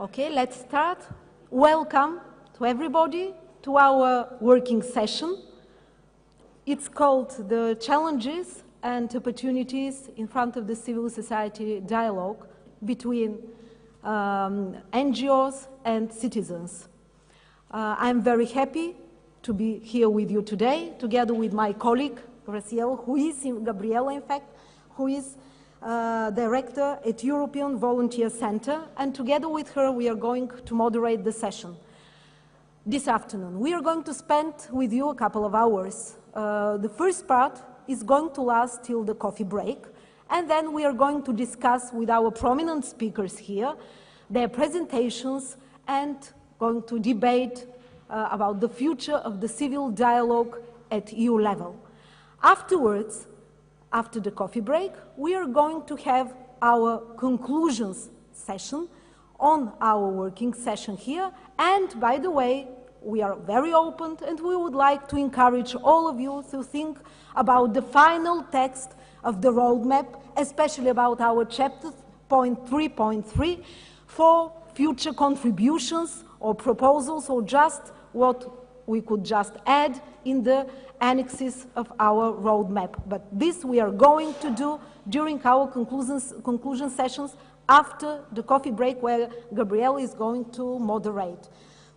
Okay, let's start. Welcome to everybody to our working session. It's called the Challenges and Opportunities in front of the Civil Society Dialogue between NGOs and citizens. I'm very happy to be here with you today, together with my colleague, Gabriela, in fact, who is director at European Volunteer Center, and together with her we are going to moderate the session this afternoon. We are going to spend with you a couple of hours. The first part is going to last till the coffee break, and then we are going to discuss with our prominent speakers here their presentations and going to debate about the future of the civil dialogue at EU level. Afterwards, after the coffee break, we are going to have our conclusions session on our working session here. And by the way, we are very open and we would like to encourage all of you to think about the final text of the roadmap, especially about our chapter point 3.3 for future contributions or proposals or just what we could just add in the annexes of our roadmap. But this we are going to do during our conclusion sessions after the coffee break, where Gabrielle is going to moderate.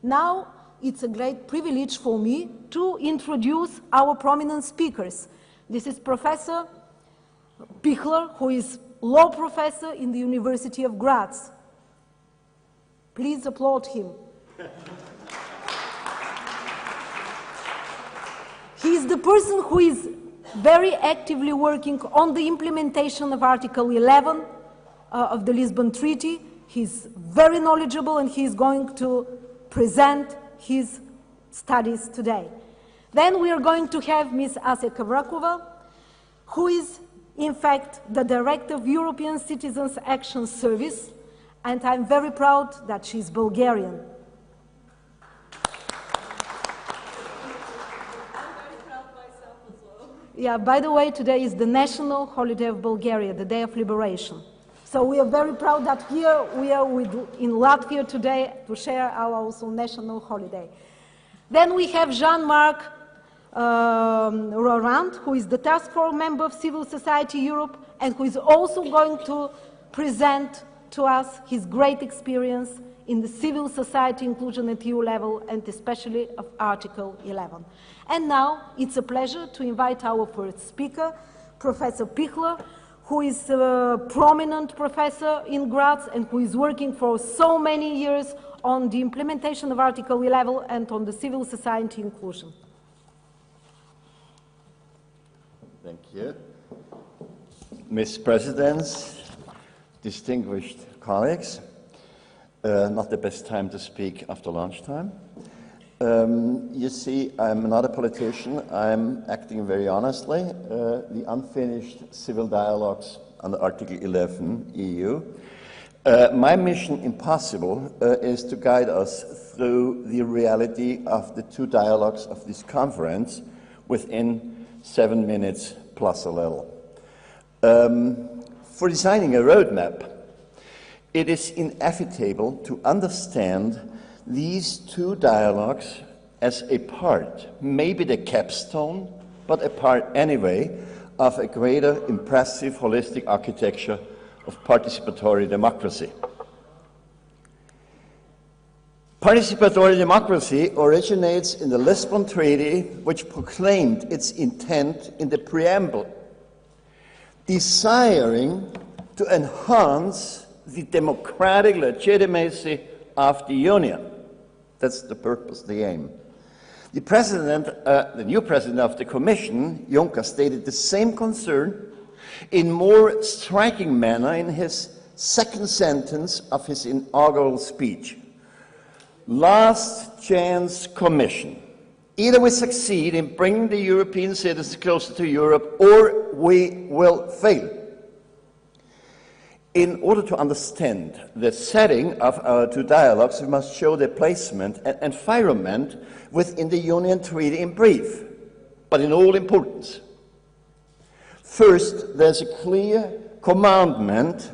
Now, it's a great privilege for me to introduce our prominent speakers. This is Professor Pichler, who is law professor in the University of Graz. Please applaud him. He is the person who is very actively working on the implementation of Article 11 of the Lisbon Treaty. He's very knowledgeable and he's going to present his studies today. Then we are going to have Ms. Ase Kavrakova, who is in fact the Director of European Citizens Action Service, and I'm very proud that she's Bulgarian. Yeah, by the way, today is the national holiday of Bulgaria, the Day of Liberation. So we are very proud that here we are in Latvia today to share our also national holiday. Then we have Jean-Marc Rorand, who is the task force member of Civil Society Europe and who is also going to present to us his great experience in the civil society inclusion at EU level and especially of Article 11. And now it's a pleasure to invite our first speaker, Professor Pichler, who is a prominent professor in Graz and who is working for so many years on the implementation of Article 11 and on the civil society inclusion. Thank you. Ms. President, distinguished colleagues, not the best time to speak after lunchtime. You see, I'm not a politician. I'm acting very honestly. The unfinished civil dialogues under Article 11 EU. My mission, impossible, is to guide us through the reality of the two dialogues of this conference within 7 minutes plus a little. For designing a roadmap, it is inevitable to understand these two dialogues as a part, maybe the capstone, but a part anyway, of a greater impressive holistic architecture of participatory democracy. Participatory democracy originates in the Lisbon Treaty, which proclaimed its intent in the preamble, desiring to enhance the democratic legitimacy of the Union. That's the purpose, the aim. The new president of the Commission, Juncker, stated the same concern in more striking manner in his second sentence of his inaugural speech. Last chance Commission. Either we succeed in bringing the European citizens closer to Europe, or we will fail. In order to understand the setting of our two dialogues, we must show the placement and environment within the Union Treaty in brief, but in all importance. First, there's a clear commandment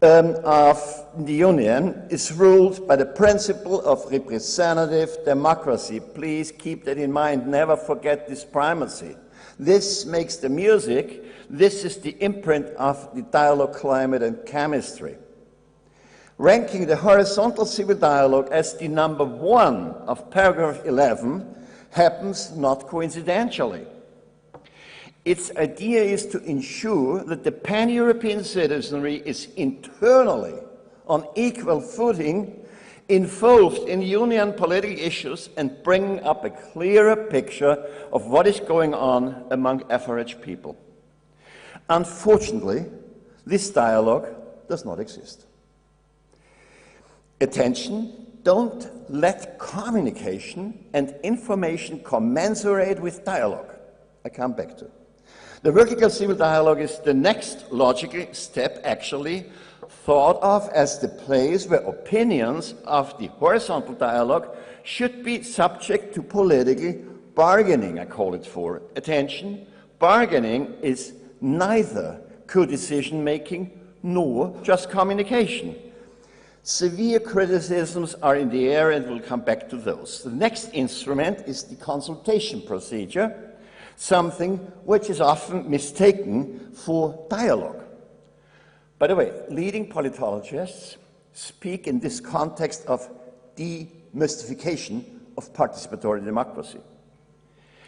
of the Union is ruled by the principle of representative democracy. Please keep that in mind, never forget this primacy. This makes the music, this is the imprint of the dialogue climate and chemistry. Ranking the horizontal civil dialogue as the number 1 of paragraph 11 happens not coincidentally. Its idea is to ensure that the pan-European citizenry is internally on equal footing, involved in union political issues and bringing up a clearer picture of what is going on among average people. Unfortunately, this dialogue does not exist. Attention, don't let communication and information commensurate with dialogue. I come back to it. The vertical civil dialogue is the next logical step, actually thought of as the place where opinions of the horizontal dialogue should be subject to political bargaining, I call it for. Attention, bargaining is neither co-decision making nor just communication. Severe criticisms are in the air and we'll come back to those. The next instrument is the consultation procedure, something which is often mistaken for dialogue. By the way, leading politologists speak in this context of demystification of participatory democracy.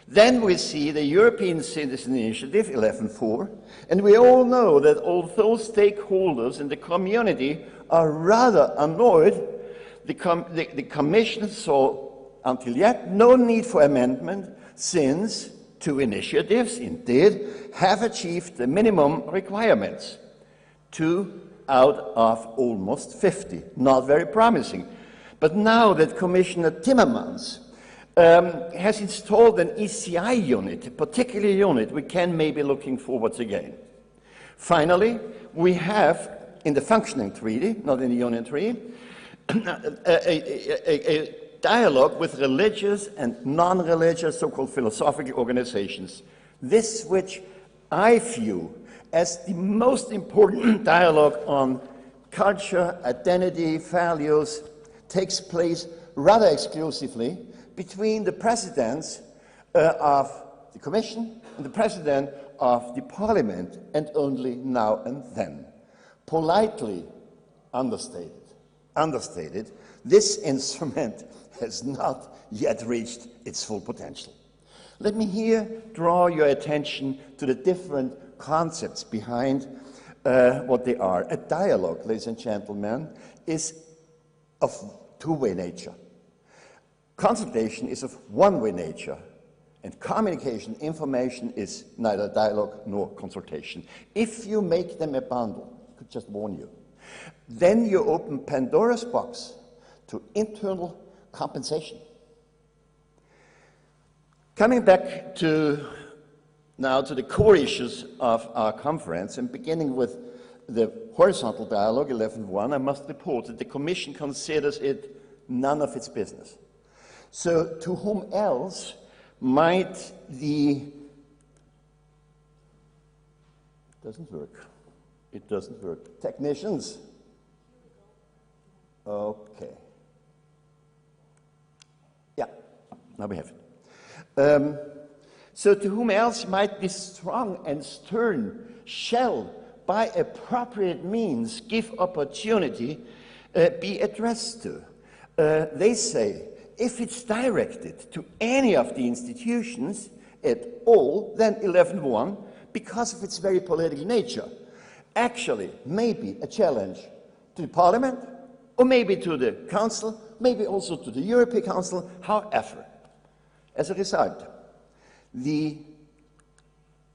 Then we see the European Citizen Initiative 11.4, and we all know that although stakeholders in the community are rather annoyed, the Commission saw until yet no need for amendment, since 2 initiatives indeed have achieved the minimum requirements. 2 out of almost 50, not very promising. But now that Commissioner Timmermans has installed an ECI unit, a particular unit, we can maybe looking forwards again. Finally, we have in the functioning treaty, not in the Union Treaty, a dialogue with religious and non-religious, so-called philosophical organizations. This which I view as the most important dialogue on culture, identity, values, takes place rather exclusively between the presidents of the Commission and the president of the Parliament, and only now and then. Politely understated, this instrument has not yet reached its full potential. Let me here draw your attention to the different concepts behind what they are. A dialogue, ladies and gentlemen, is of two-way nature. Consultation is of one-way nature, and communication, information is neither dialogue nor consultation. If you make them a bundle, I could just warn you, then you open Pandora's box to internal compensation. Coming back now to the core issues of our conference, and beginning with the horizontal dialogue 11.1, I must report that the Commission considers it none of its business. So to whom else might it doesn't work. Technicians? Okay. Yeah, now we have it. So to whom else might this strong and stern shall, by appropriate means, give opportunity, be addressed to? They say, if it's directed to any of the institutions at all, then 11.1, because of its very political nature, actually may be a challenge to the Parliament, or maybe to the Council, maybe also to the European Council. However, as a result, the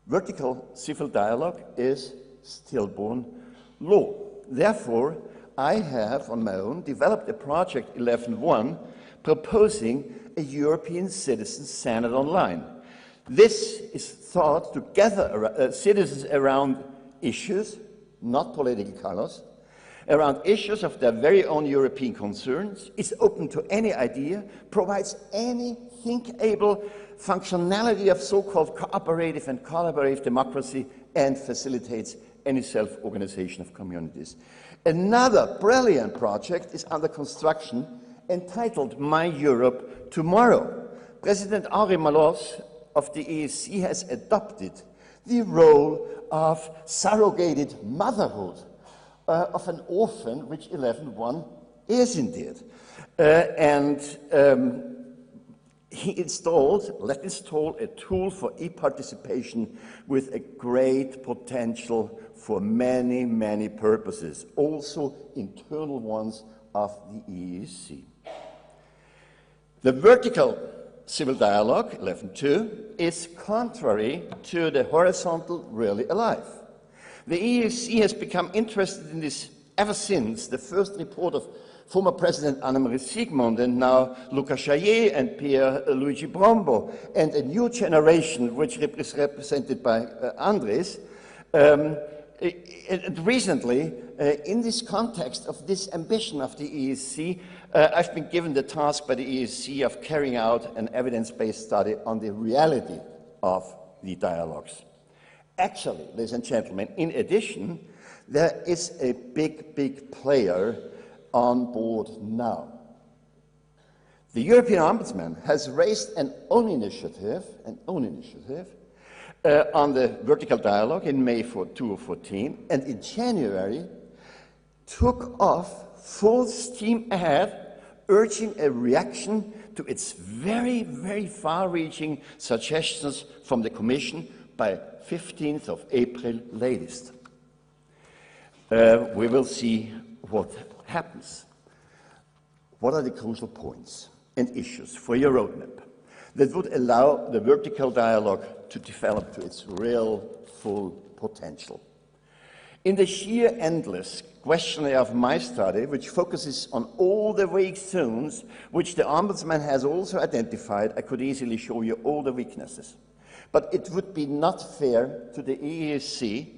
vertical civil dialogue is stillborn law. Therefore, I have, on my own, developed a project 11.1 proposing a European Citizens Senate online. This is thought to gather citizens around issues, not political colors, around issues of their very own European concerns, is open to any idea, provides any thinkable functionality of so-called cooperative and collaborative democracy, and facilitates any self-organization of communities. Another brilliant project is under construction entitled My Europe Tomorrow. President Henri Malloch of the ESC has adopted the role of surrogated motherhood of an orphan, which 11.1 is indeed. He let install a tool for e-participation with a great potential for many, many purposes, also internal ones of the EEC. The vertical civil dialogue, 11.2, is contrary to the horizontal really alive. The EEC has become interested in this ever since the first report of former President Annemarie Sigmund and now Luca Chaillet and Pier Luigi Brombo, and a new generation which is represented by Andres. And recently, in this context of this ambition of the EEC, I've been given the task by the EEC of carrying out an evidence-based study on the reality of the dialogues. Actually, ladies and gentlemen, in addition, there is a big player on board now. The European Ombudsman has raised an own initiative on the vertical dialogue in May 2014, and in January took off full steam ahead, urging a reaction to its very far-reaching suggestions from the Commission by 15th of April latest. We will see what happens. What are the crucial points and issues for your roadmap that would allow the vertical dialogue to develop to its real full potential? In the sheer endless questionnaire of my study, which focuses on all the weak zones which the Ombudsman has also identified, I could easily show you all the weaknesses. But it would be not fair to the EEC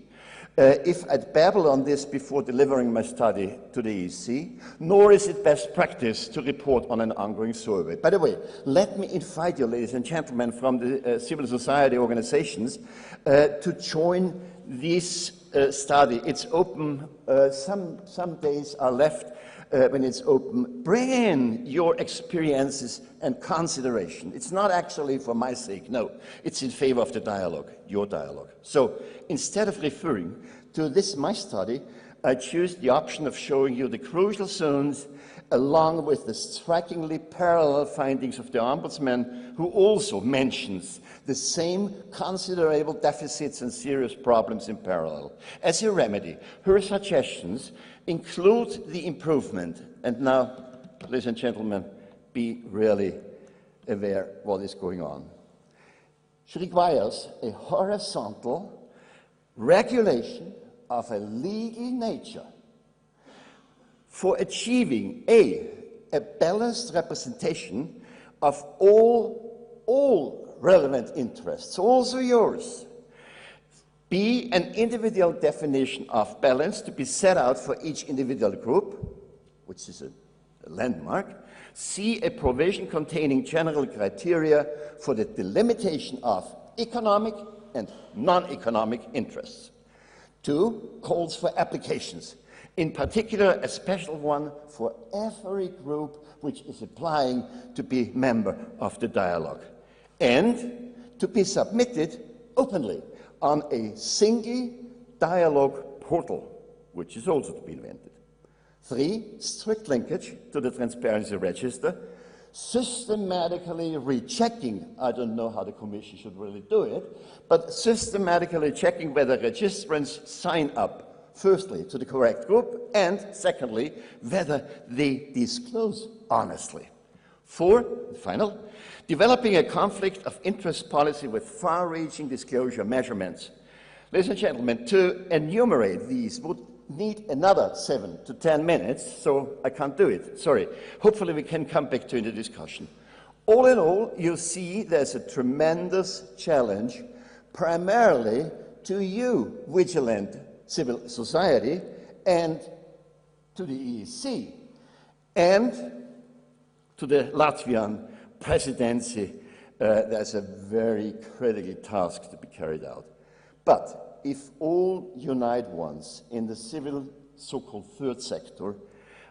if I'd babble on this before delivering my study to the EEC, nor is it best practice to report on an ongoing survey. By the way, let me invite you, ladies and gentlemen, from the civil society organizations to join this study. It's open, some days are left when it's open. Bring in your experiences and consideration. It's not actually for my sake, no. It's in favor of the dialogue, your dialogue. So instead of referring to this, my study, I choose the option of showing you the crucial zones along with the strikingly parallel findings of the Ombudsman, who also mentions the same considerable deficits and serious problems in parallel. As a remedy, her suggestions include the improvement, and now, ladies and gentlemen, be really aware what is going on. She requires a horizontal regulation of a legal nature for achieving a balanced representation of all relevant interests, also yours. B, an individual definition of balance to be set out for each individual group, which is a landmark. C, a provision containing general criteria for the delimitation of economic and non-economic interests. 2, calls for applications, in particular a special one for every group which is applying to be member of the dialogue, and to be submitted openly on a single dialogue portal, which is also to be invented. 3, strict linkage to the transparency register, systematically rechecking, I don't know how the Commission should really do it, but systematically checking whether registrants sign up, firstly, to the correct group, and secondly, whether they disclose honestly. 4, final, developing a conflict of interest policy with far-reaching disclosure measurements. Ladies and gentlemen, to enumerate these would need another 7 to 10 minutes, so I can't do it, sorry. Hopefully we can come back to it in the discussion. All in all, you see there's a tremendous challenge, primarily to you, vigilant civil society, and to the EEC, and to the Latvian presidency. There's a very critical task to be carried out. But if all unite once in the civil so-called third sector,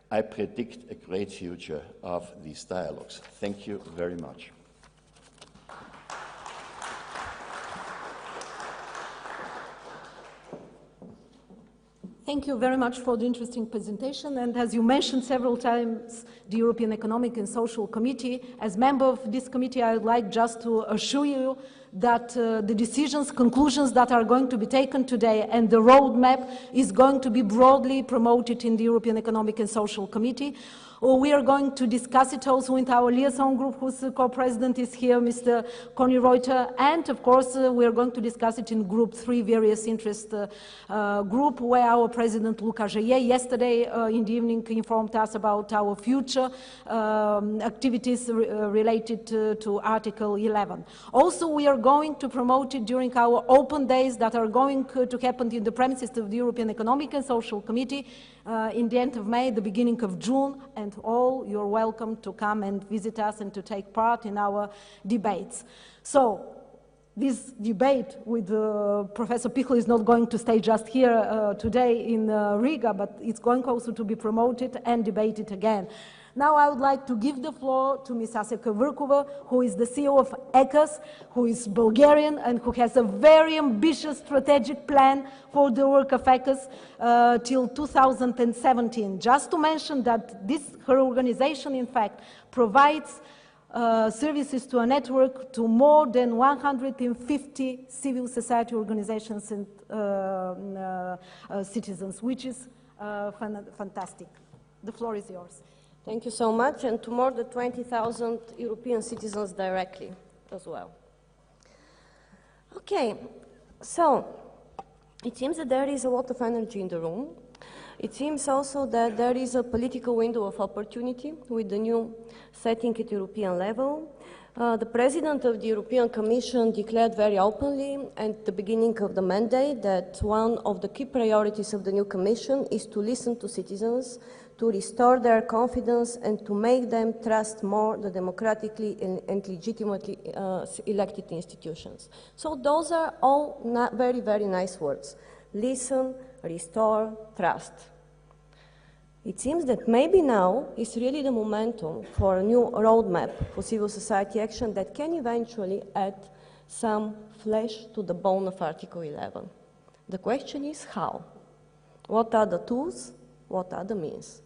I predict a great future of these dialogues. Thank you very much. Thank you very much for the interesting presentation. And as you mentioned several times, the European Economic and Social Committee, as member of this committee, I would like just to assure you that the decisions, conclusions that are going to be taken today and the roadmap is going to be broadly promoted in the European Economic and Social Committee. We are going to discuss it also with our liaison group, whose co-president is here, Mr. Conny Reuter, and of course we are going to discuss it in Group 3, various interest group, where our president, Luca Jaye, yesterday in the evening informed us about our future activities related to Article 11. Also, we are going to promote it during our open days that are going to happen in the premises of the European Economic and Social Committee in the end of May, the beginning of June, and all you're welcome to come and visit us and to take part in our debates. So, this debate with Professor Pichler is not going to stay just here today in Riga, but it's going also to be promoted and debated again. Now I would like to give the floor to Ms. Aseka Virkova, who is the CEO of ECOS, who is Bulgarian and who has a very ambitious strategic plan for the work of ECOS till 2017. Just to mention that her organization, in fact, provides services to a network to more than 150 civil society organizations and citizens, which is fantastic. The floor is yours. Thank you so much, and to more than 20,000 European citizens directly as well. Okay, so it seems that there is a lot of energy in the room. It seems also that there is a political window of opportunity with the new setting at European level. The President of the European Commission declared very openly at the beginning of the mandate that one of the key priorities of the new Commission is to listen to citizens, to restore their confidence and to make them trust more the democratically and legitimately elected institutions. So those are all very, very nice words. Listen, restore, trust. It seems that maybe now is really the momentum for a new roadmap for civil society action that can eventually add some flesh to the bone of Article 11. The question is how? What are the tools? What are the means?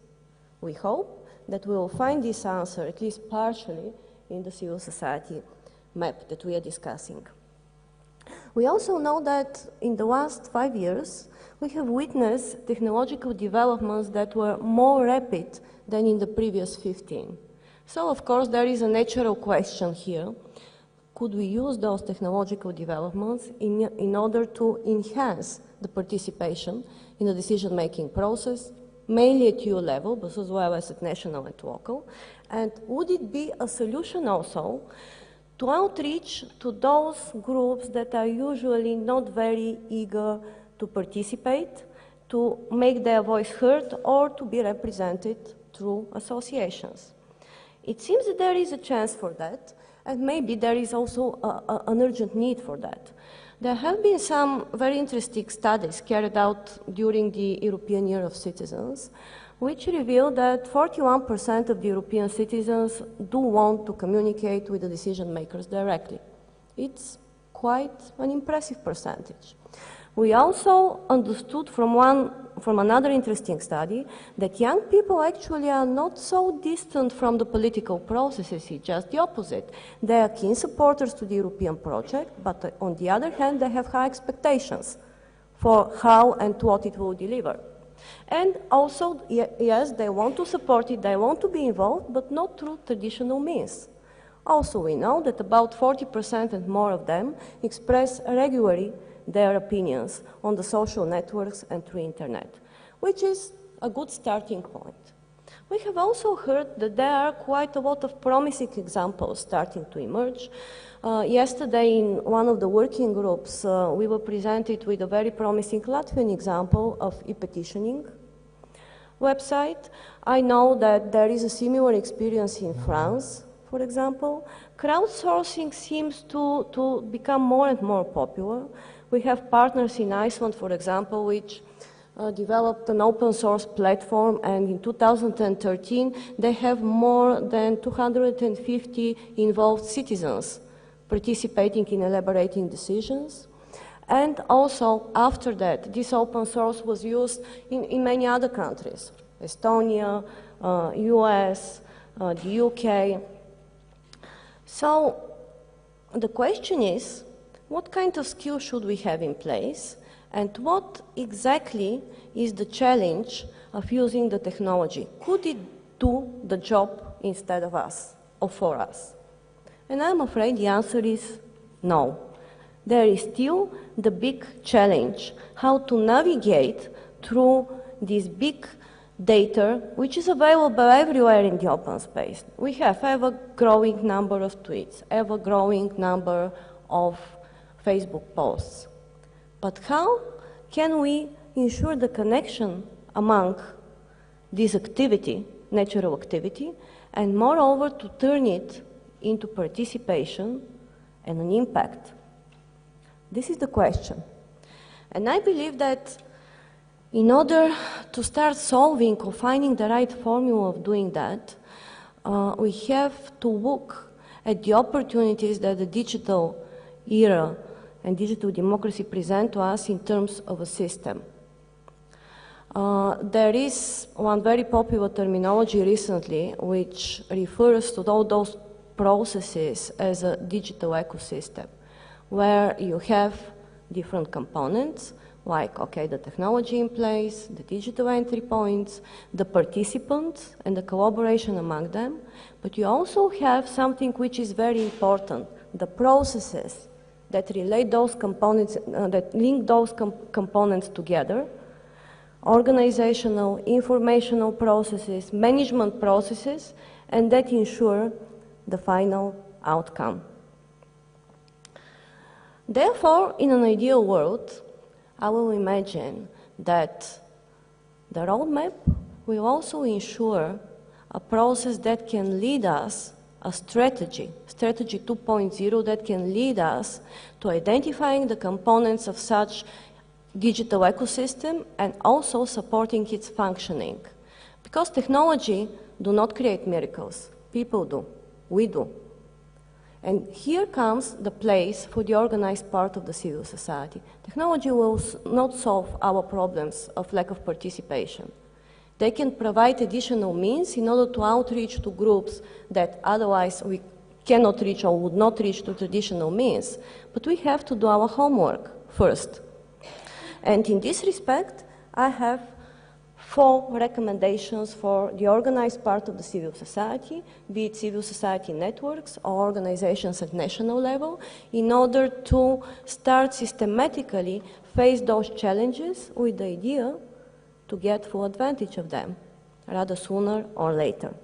We hope that we will find this answer, at least partially, in the civil society map that we are discussing. We also know that in the last 5 years, we have witnessed technological developments that were more rapid than in the previous 15. So, of course, there is a natural question here. Could we use those technological developments in order to enhance the participation in the decision-making process, mainly at EU level, but as well as at national and local? And would it be a solution also to outreach to those groups that are usually not very eager to participate, to make their voice heard, or to be represented through associations? It seems that there is a chance for that, and maybe there is also an urgent need for that. There have been some very interesting studies carried out during the European Year of Citizens, which reveal that 41% of the European citizens do want to communicate with the decision makers directly. It's quite an impressive percentage. We also understood from another interesting study that young people actually are not so distant from the political processes, it's just the opposite. They are keen supporters to the European project, but on the other hand, they have high expectations for how and what it will deliver. And also, yes, they want to support it, they want to be involved, but not through traditional means. Also, we know that about 40% and more of them express regularly their opinions on the social networks and through internet, which is a good starting point. We have also heard that there are quite a lot of promising examples starting to emerge. Yesterday in one of the working groups, we were presented with a very promising Latvian example of e-petitioning website. I know that there is a similar experience in France, for example. Crowdsourcing seems to become more and more popular. We have partners in Iceland, for example, which developed an open source platform, and in 2013 they have more than 250 involved citizens participating in elaborating decisions. And also after that, this open source was used in many other countries, Estonia, US, the UK. So the question is, what kind of skills should we have in place, and what exactly is the challenge of using the technology? Could it do the job instead of us or for us? And I'm afraid the answer is no. There is still the big challenge, how to navigate through this big data, which is available everywhere in the open space. We have ever-growing number of tweets, ever-growing number of Facebook posts. But how can we ensure the connection among this activity, natural activity, and moreover to turn it into participation and an impact? This is the question. And I believe that in order to start solving or finding the right formula of doing that, we have to look at the opportunities that the digital era and digital democracy present to us in terms of a system. There is one very popular terminology recently which refers to all those processes as a digital ecosystem, where you have different components, like, okay, the technology in place, the digital entry points, the participants, and the collaboration among them. But you also have something which is very important, the processes that relate those components, that link those components together, organizational, informational processes, management processes, and that ensure the final outcome. Therefore, in an ideal world, I will imagine that the roadmap will also ensure a process that can lead us, a strategy 2.0 that can lead us to identifying the components of such digital ecosystem and also supporting its functioning. Because technology do not create miracles, people do, we do. And here comes the place for the organized part of the civil society. Technology will not solve our problems of lack of participation. They can provide additional means in order to outreach to groups that otherwise we cannot reach or would not reach to traditional means. But we have to do our homework first. And in this respect, I have 4 recommendations for the organized part of the civil society, be it civil society networks or organizations at national level, in order to start systematically face those challenges with the idea to get full advantage of them, rather sooner or later.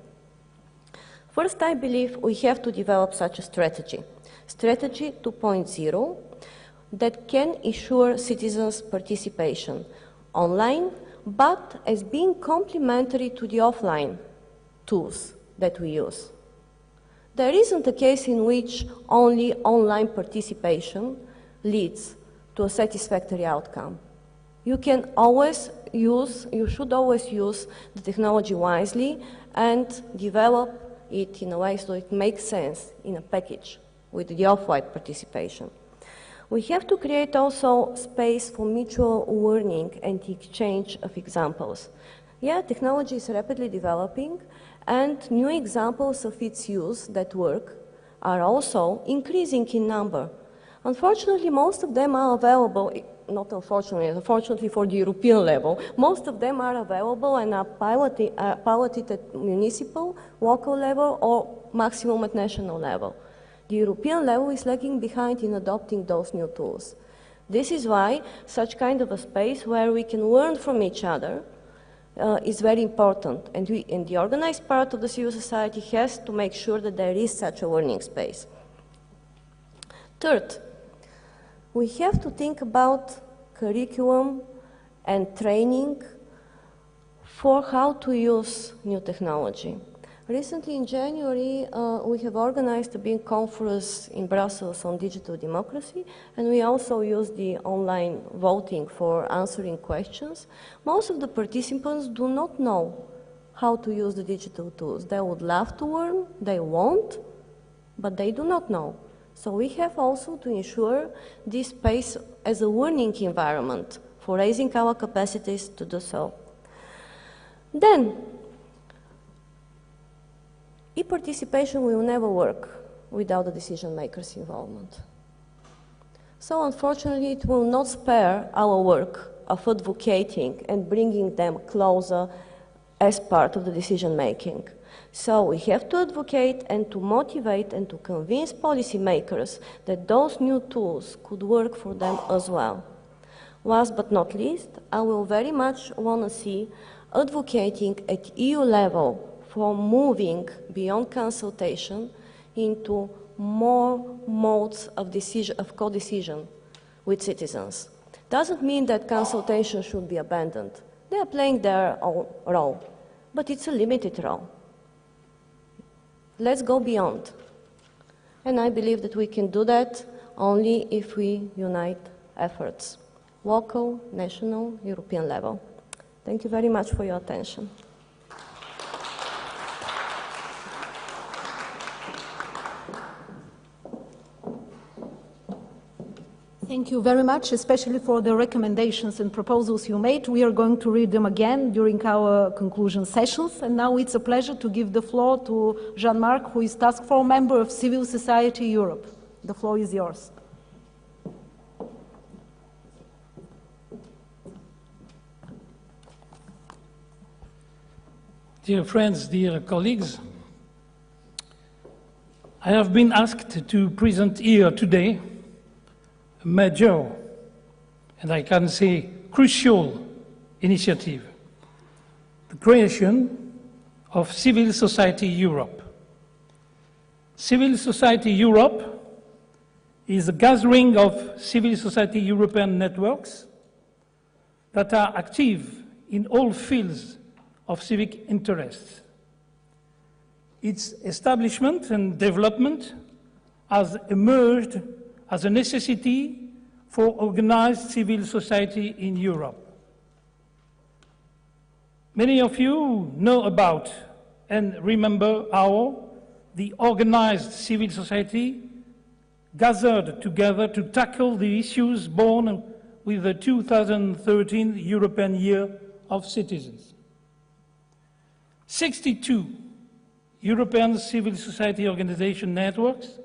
First, I believe we have to develop such a strategy, Strategy 2.0, that can ensure citizens' participation online, but as being complementary to the offline tools that we use. There isn't a case in which only online participation leads to a satisfactory outcome. You should always use the technology wisely and develop it in a way so it makes sense in a package with the offline participation. We have to create also space for mutual learning and exchange of examples. Yeah, technology is rapidly developing, and new examples of its use that work are also increasing in number. Unfortunately, most of them are available, not unfortunately for the European level, most of them are available and are piloted at municipal, local level, or maximum at national level. The European level is lagging behind in adopting those new tools. This is why such kind of a space where we can learn from each other is very important. And the organized part of the civil society has to make sure that there is such a learning space. Third, we have to think about curriculum and training for how to use new technology. Recently in January, we have organized a big conference in Brussels on digital democracy, and we also use the online voting for answering questions. Most of the participants do not know how to use the digital tools. They would love to learn, they won't, but they do not know. So we have also to ensure this space as a learning environment for raising our capacities to do so. Then, e-participation will never work without the decision makers' involvement. So unfortunately, it will not spare our work of advocating and bringing them closer as part of the decision making. So we have to advocate and to motivate and to convince policymakers that those new tools could work for them as well. Last but not least, I will very much want to see advocating at EU level for moving beyond consultation into more modes of co-decision with citizens. Doesn't mean that consultation should be abandoned. They are playing their own role, but it's a limited role. Let's go beyond. And I believe that we can do that only if we unite efforts, local, national, European level. Thank you very much for your attention. Thank you very much, especially for the recommendations and proposals you made. We are going to read them again during our conclusion sessions. And now it's a pleasure to give the floor to Jean-Marc, who is Task Force Member of Civil Society Europe. The floor is yours. Dear friends, dear colleagues, I have been asked to present here today a major, and I can say crucial, initiative, the creation of Civil Society Europe. Civil Society Europe is a gathering of civil society European networks that are active in all fields of civic interests. Its establishment and development has emerged as a necessity for organized civil society in Europe. Many of you know about and remember how the organized civil society gathered together to tackle the issues born with the 2013 European Year of Citizens. 62 European civil society organization networks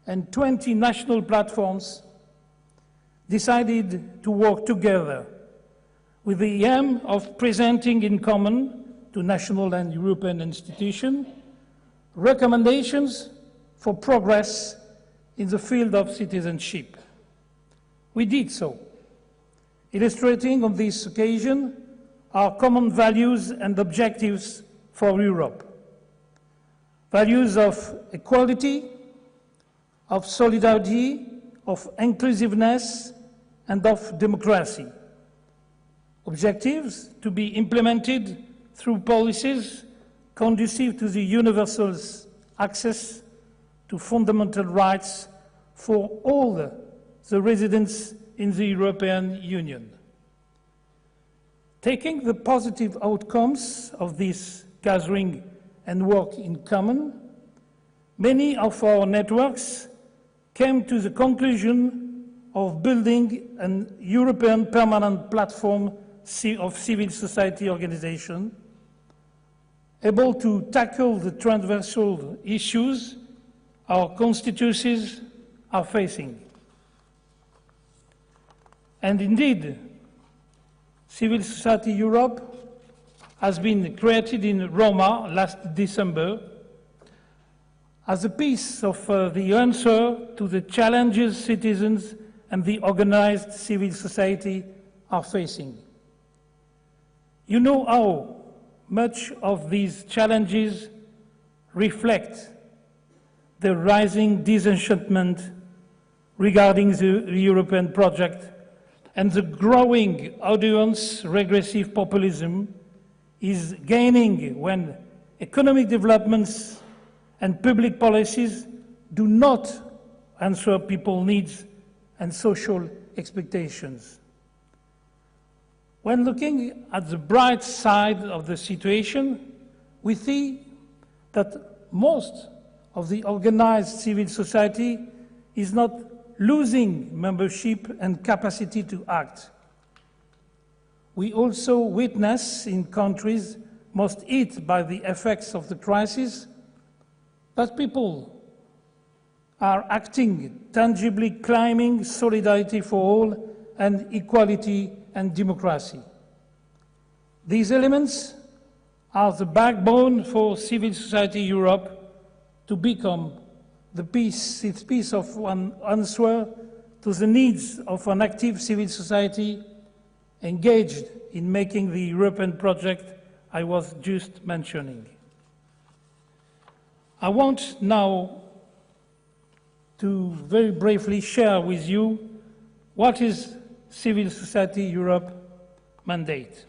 and 20 national platforms decided to work together with the aim of presenting in common to national and European institutions recommendations for progress in the field of citizenship. We did so, illustrating on this occasion our common values and objectives for Europe. Values of equality, of solidarity, of inclusiveness, and of democracy. Objectives to be implemented through policies conducive to the universal access to fundamental rights for all the residents in the European Union. Taking the positive outcomes of this gathering and work in common, many of our networks came to the conclusion of building a European permanent platform of civil society organization, able to tackle the transversal issues our constituencies are facing. And indeed, Civil Society Europe has been created in Roma last December as a piece of the answer to the challenges citizens and the organized civil society are facing. You know how much of these challenges reflect the rising disenchantment regarding the European project and the growing audience regressive populism is gaining when economic developments and public policies do not answer people's needs and social expectations. When looking at the bright side of the situation, we see that most of the organized civil society is not losing membership and capacity to act. We also witness in countries most hit by the effects of the crisis that people are acting, tangibly claiming solidarity for all and equality and democracy. These elements are the backbone for civil society Europe to become its piece of one answer to the needs of an active civil society engaged in making the European project I was just mentioning. I want now to very briefly share with you what is Civil Society Europe mandate.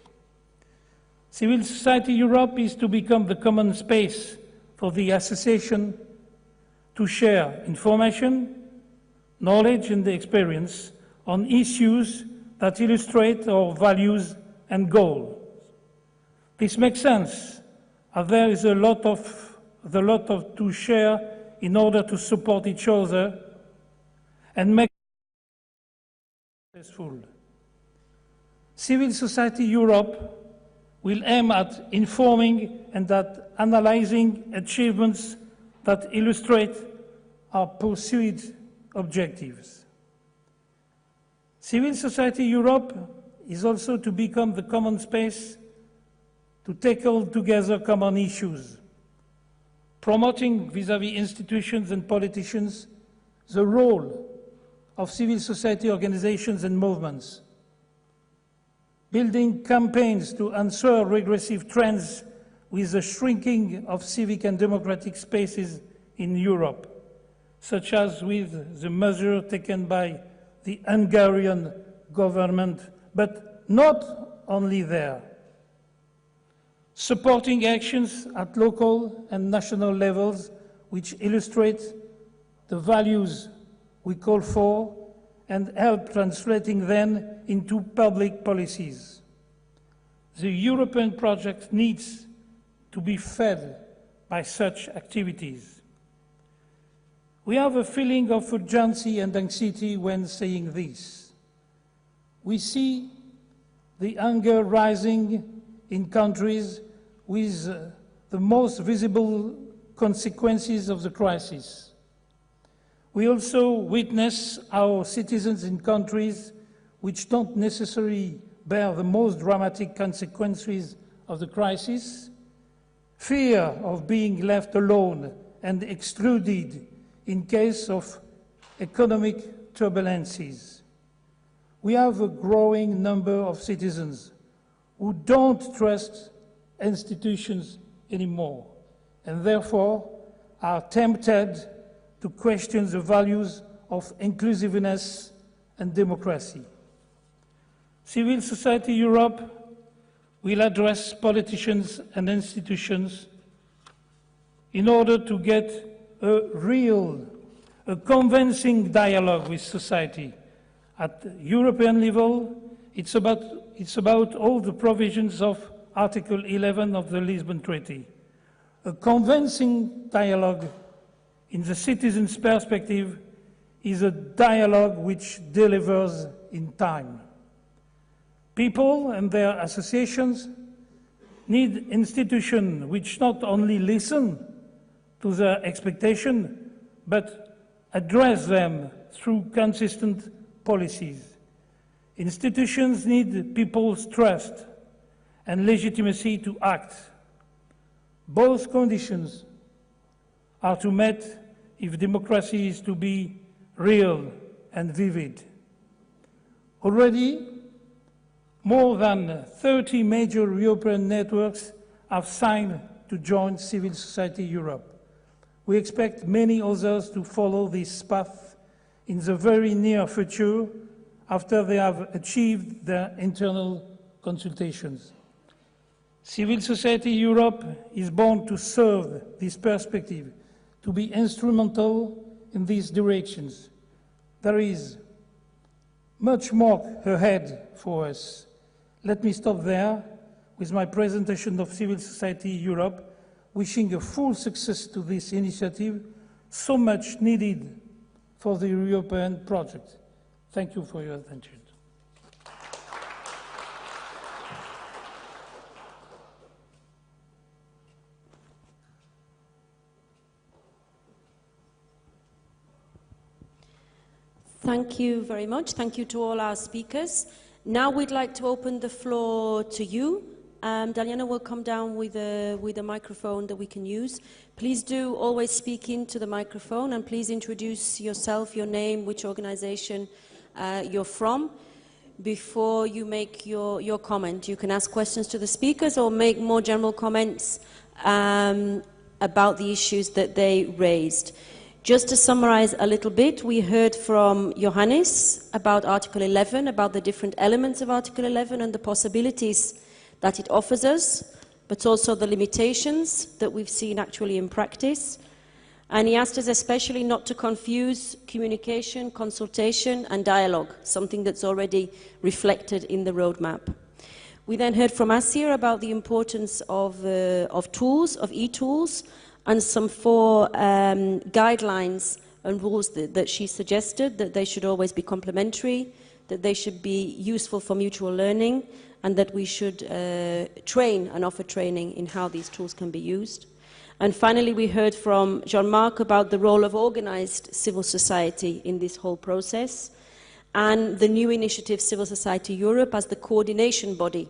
Civil Society Europe is to become the common space for the association to share information, knowledge and experience on issues that illustrate our values and goals. This makes sense, as there is a lot to share in order to support each other and make it successful. Civil Society Europe will aim at informing and at analyzing achievements that illustrate our pursued objectives. Civil Society Europe is also to become the common space to tackle together common issues, promoting vis-à-vis institutions and politicians the role of civil society organizations and movements, building campaigns to answer regressive trends with the shrinking of civic and democratic spaces in Europe, such as with the measure taken by the Hungarian government, but not only there. Supporting actions at local and national levels which illustrate the values we call for and help translating them into public policies. The European project needs to be fed by such activities. We have a feeling of urgency and anxiety when saying this. We see the anger rising in countries with the most visible consequences of the crisis. We also witness our citizens in countries which don't necessarily bear the most dramatic consequences of the crisis, fear of being left alone and excluded in case of economic turbulences. We have a growing number of citizens who don't trust institutions anymore and therefore are tempted to question the values of inclusiveness and democracy. Civil Society Europe will address politicians and institutions in order to get a convincing dialogue with society. At European level, it's about all the provisions of Article 11 of the Lisbon Treaty. A convincing dialogue in the citizen's perspective is a dialogue which delivers in time. People and their associations need institutions which not only listen to their expectation, but address them through consistent policies. Institutions need people's trust and legitimacy to act. Both conditions are to be met if democracy is to be real and vivid. Already, more than 30 major European networks have signed to join Civil Society Europe. We expect many others to follow this path in the very near future after they have achieved their internal consultations. Civil Society Europe is born to serve this perspective, to be instrumental in these directions. There is much more ahead for us. Let me stop there with my presentation of Civil Society Europe, wishing a full success to this initiative, so much needed for the European project. Thank you for your attention. Thank you very much. Thank you to all our speakers. Now we'd like to open the floor to you. Daliana will come down with a microphone that we can use. Please do always speak into the microphone, and please introduce yourself, your name, which organization you're from, before you make your comment. You can ask questions to the speakers or make more general comments about the issues that they raised. Just to summarize a little bit, we heard from Johannes about Article 11, about the different elements of Article 11 and the possibilities that it offers us, but also the limitations that we've seen actually in practice. And he asked us especially not to confuse communication, consultation, and dialogue, something that's already reflected in the roadmap. We then heard from Asir about the importance of tools, of e-tools, and some 4 guidelines and rules that she suggested, that they should always be complementary, that they should be useful for mutual learning, and that we should train and offer training in how these tools can be used. And finally, we heard from Jean-Marc about the role of organized civil society in this whole process, and the new initiative Civil Society Europe as the coordination body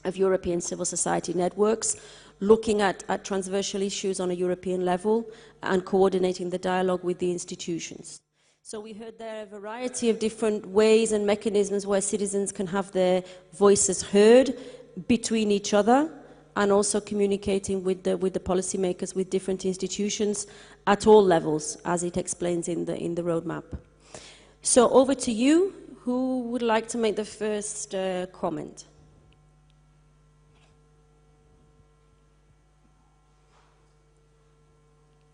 of European civil society networks, looking at transversal issues on a European level and coordinating the dialogue with the institutions. So we heard there a variety of different ways and mechanisms where citizens can have their voices heard between each other, and also communicating with the policymakers, with different institutions at all levels, as it explains in the roadmap. So over to you. Who would like to make the first comment?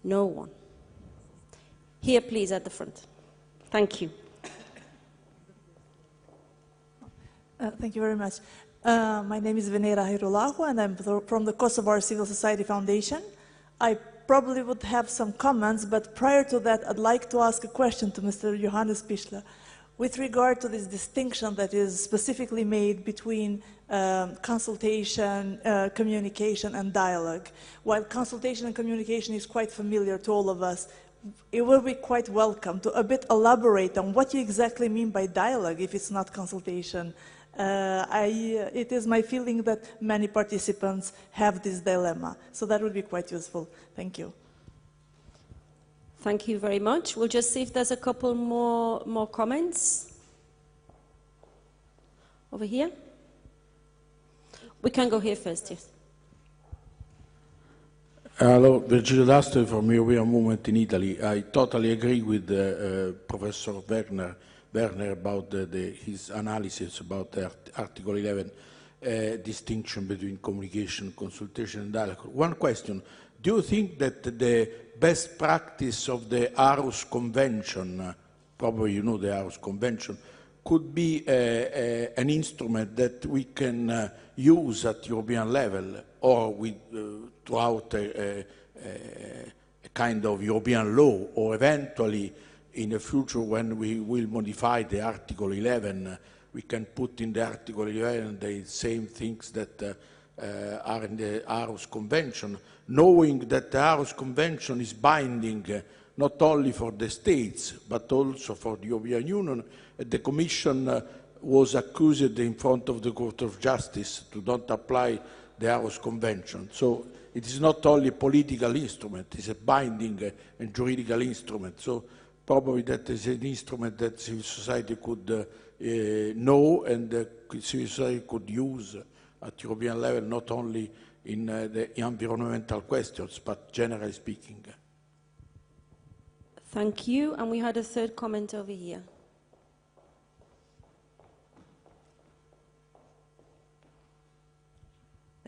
No one. Here, please, at the front. Thank you. Thank you very much. My name is Venera Hirulahu, and I'm from the Kosovar Civil Society Foundation. I probably would have some comments, but prior to that, I'd like to ask a question to Mr. Johannes Pichler with regard to this distinction that is specifically made between consultation, communication, and dialogue. While consultation and communication is quite familiar to all of us, it will be quite welcome to a bit elaborate on what you exactly mean by dialogue if it's not consultation. It is my feeling that many participants have this dilemma, so that would be quite useful. Thank you. Thank you very much. We'll just see if there's a couple more comments. Over here. We can go here first, yes. Hello, Virgilio D'Astro from European Movement in Italy. I totally agree with Professor Werner about his analysis about the Article 11 distinction between communication, consultation, and dialogue. One question: do you think that the best practice of the Aarhus Convention, probably you know the Aarhus Convention, could be an instrument that we can use at European level, or with, throughout a kind of European law, or eventually in the future when we will modify the Article 11, we can put in the Article 11 the same things that are in the Aarhus Convention, knowing that the Aarhus Convention is binding not only for the states, but also for the European Union. The Commission was accused in front of the Court of Justice to not apply the Aarhus Convention. So it is not only a political instrument, it's a binding and juridical instrument. So probably that is an instrument that civil society could know, and civil society could use at European level, not only in the environmental questions, but generally speaking. Thank you. And we had a third comment over here.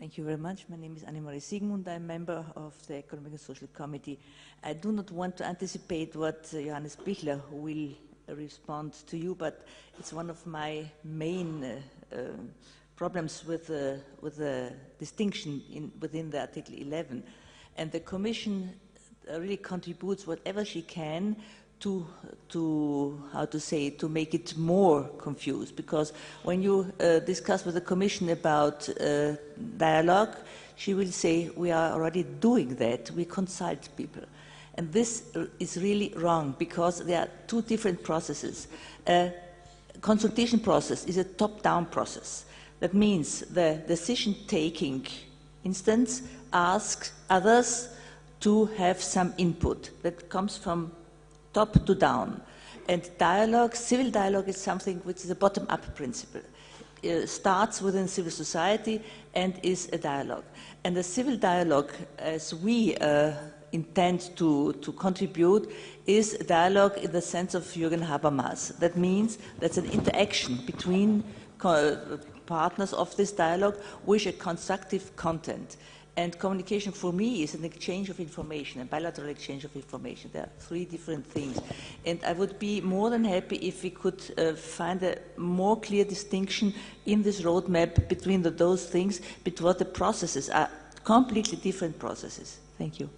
Thank you very much. My name is Annemarie Siegmund. I'm a member of the Economic and Social Committee. I do not want to anticipate what Johannes Pichler will respond to you, but it's one of my main problems with the distinction within the Article 11. And the Commission really contributes whatever she can to make it more confused, because when you discuss with the Commission about dialogue, she will say, we are already doing that, we consult people. And this is really wrong, because there are two different processes. Consultation process is a top-down process. That means the decision-taking instance asks others to have some input that comes from top to down. And dialogue, civil dialogue, is something which is a bottom-up principle. It starts within civil society and is a dialogue. And the civil dialogue, as we intend to contribute, is dialogue in the sense of Jürgen Habermas. That means that's an interaction between partners of this dialogue with a constructive content. And communication for me is an exchange of information, a bilateral exchange of information. There are three different things. And I would be more than happy if we could find a more clear distinction in this roadmap between those things, because the processes are completely different processes. Thank you.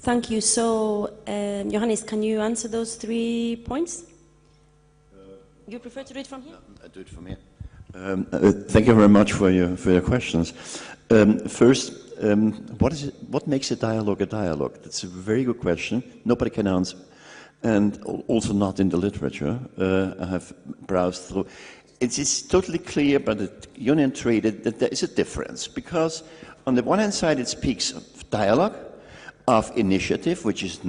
Thank you. So, Johannes, can you answer those 3 points? You prefer to read from here? I do it from here. Thank you very much for your questions. First, what makes a dialogue a dialogue? That's a very good question. Nobody can answer, and also not in the literature. I have browsed through. It is totally clear by the Union Treaty that there is a difference, because on the one hand side it speaks of dialogue, of initiative, which is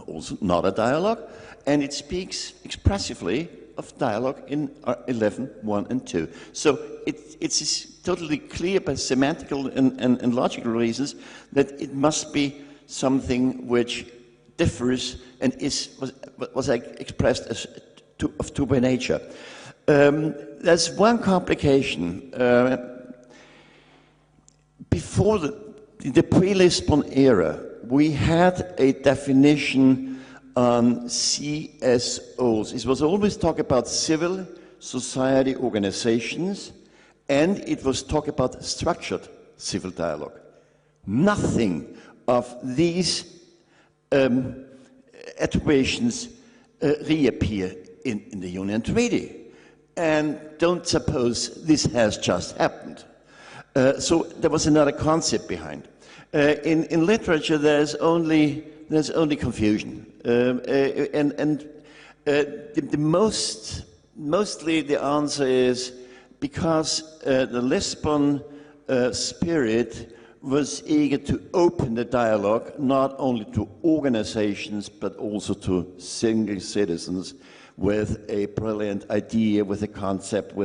also not a dialogue, and it speaks expressively of dialogue in 11, 1 and 2. So it's totally clear by semantical and logical reasons that it must be something which differs and was expressed as of two-way nature. There's one complication. Before the pre-Lisbon era, we had a definition on CSOs. It was always talk about civil society organizations, and it was talk about structured civil dialogue. Nothing of these attributions reappear in the Union Treaty. And don't suppose this has just happened. So there was another concept behind. In literature, there's only confusion. Mostly the answer is because the Lisbon spirit was eager to open the dialogue not only to organizations but also to single citizens with a brilliant idea, with a concept,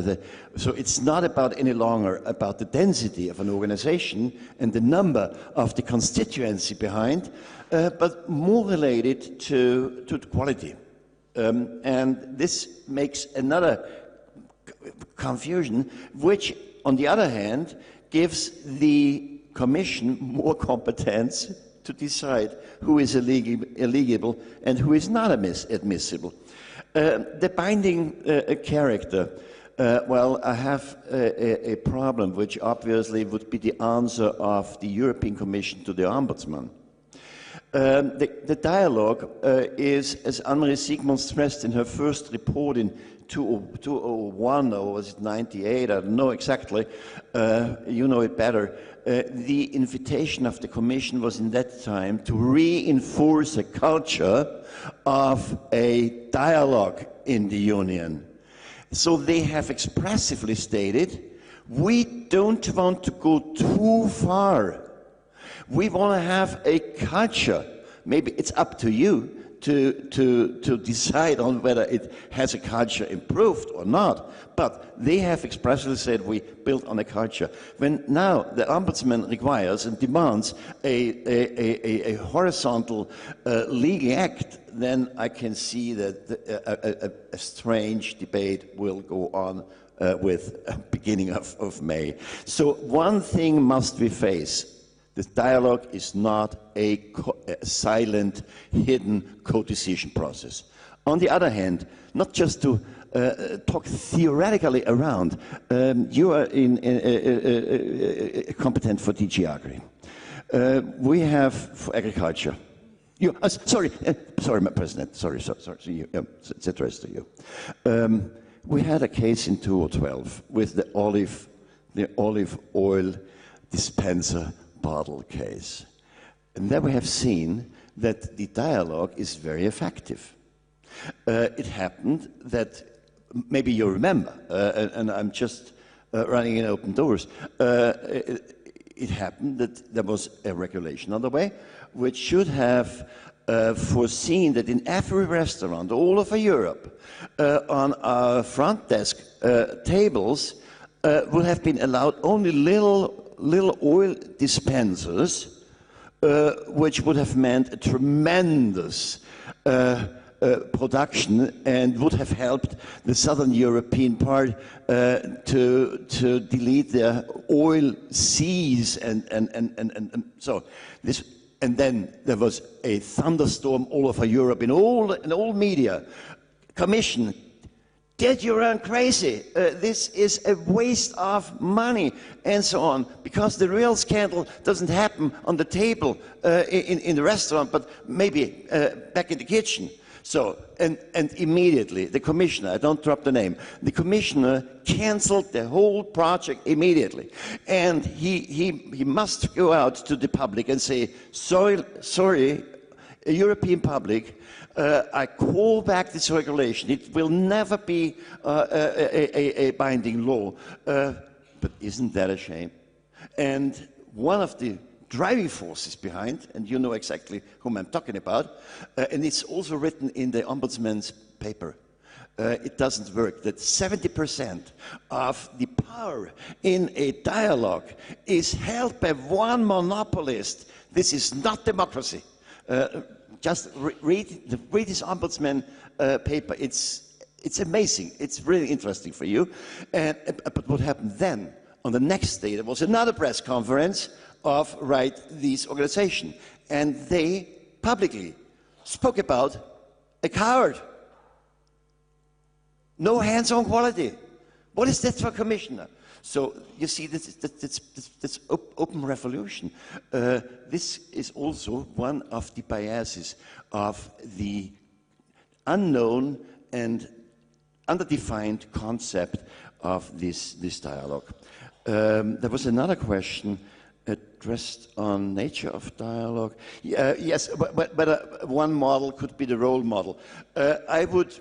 so it's not about any longer about the density of an organization and the number of the constituency behind, but more related to the quality. And this makes another confusion, which, on the other hand, gives the Commission more competence to decide who is eligible and who is not admissible. The binding character, well, I have a problem which obviously would be the answer of the European Commission to the Ombudsman. The dialogue is, as Annemarie Siegmund stressed in her first report in 2001, or was it 98, I don't know exactly, you know it better. The invitation of the Commission was in that time to reinforce a culture of a dialogue in the Union. So they have expressively stated, we don't want to go too far. We want to have a culture. Maybe it's up to you to decide on whether it has a culture improved or not. But they have expressly said we build on a culture. When now the Ombudsman requires and demands a horizontal legal act, then I can see that a strange debate will go on with beginning of May. So one thing must we face. This dialogue is not a silent, hidden co-decision process. On the other hand, not just to talk theoretically around, you are competent for DG Agri. We have for agriculture. You, sorry, my President. Sorry. It's addressed to you. We had a case in 2012 with the olive oil dispenser bottle case, and there we have seen that the dialogue is very effective. It happened that, maybe you remember, and I'm just running in open doors, it happened that there was a regulation on the way which should have foreseen that in every restaurant all over Europe, on our front desk tables, would have been allowed only little oil dispensers, which would have meant a tremendous production and would have helped the southern European part to delete their oil seas and so this. And then there was a thunderstorm all over Europe in all media. Commission, did you run crazy? This is a waste of money, and so on, because the real scandal doesn't happen on the table in the restaurant, but maybe back in the kitchen. So, and immediately, the commissioner, I don't drop the name, the commissioner canceled the whole project immediately. And he must go out to the public and say, sorry, European public, I call back this regulation. It will never be a binding law. But isn't that a shame? And one of the driving forces behind, and you know exactly whom I'm talking about, and it's also written in the Ombudsman's paper. It doesn't work, that 70% of the power in a dialogue is held by one monopolist. This is not democracy. Just read this Ombudsman paper. It's amazing. It's really interesting for you. But what happened then? On the next day, there was another press conference of this organization, and they publicly spoke about a coward. No hands-on quality. What is that for a commissioner? So you see, this open revolution. This is also one of the biases of the unknown and underdefined concept of this dialogue. There was another question addressed on nature of dialogue. Yes, but one model could be the role model. I would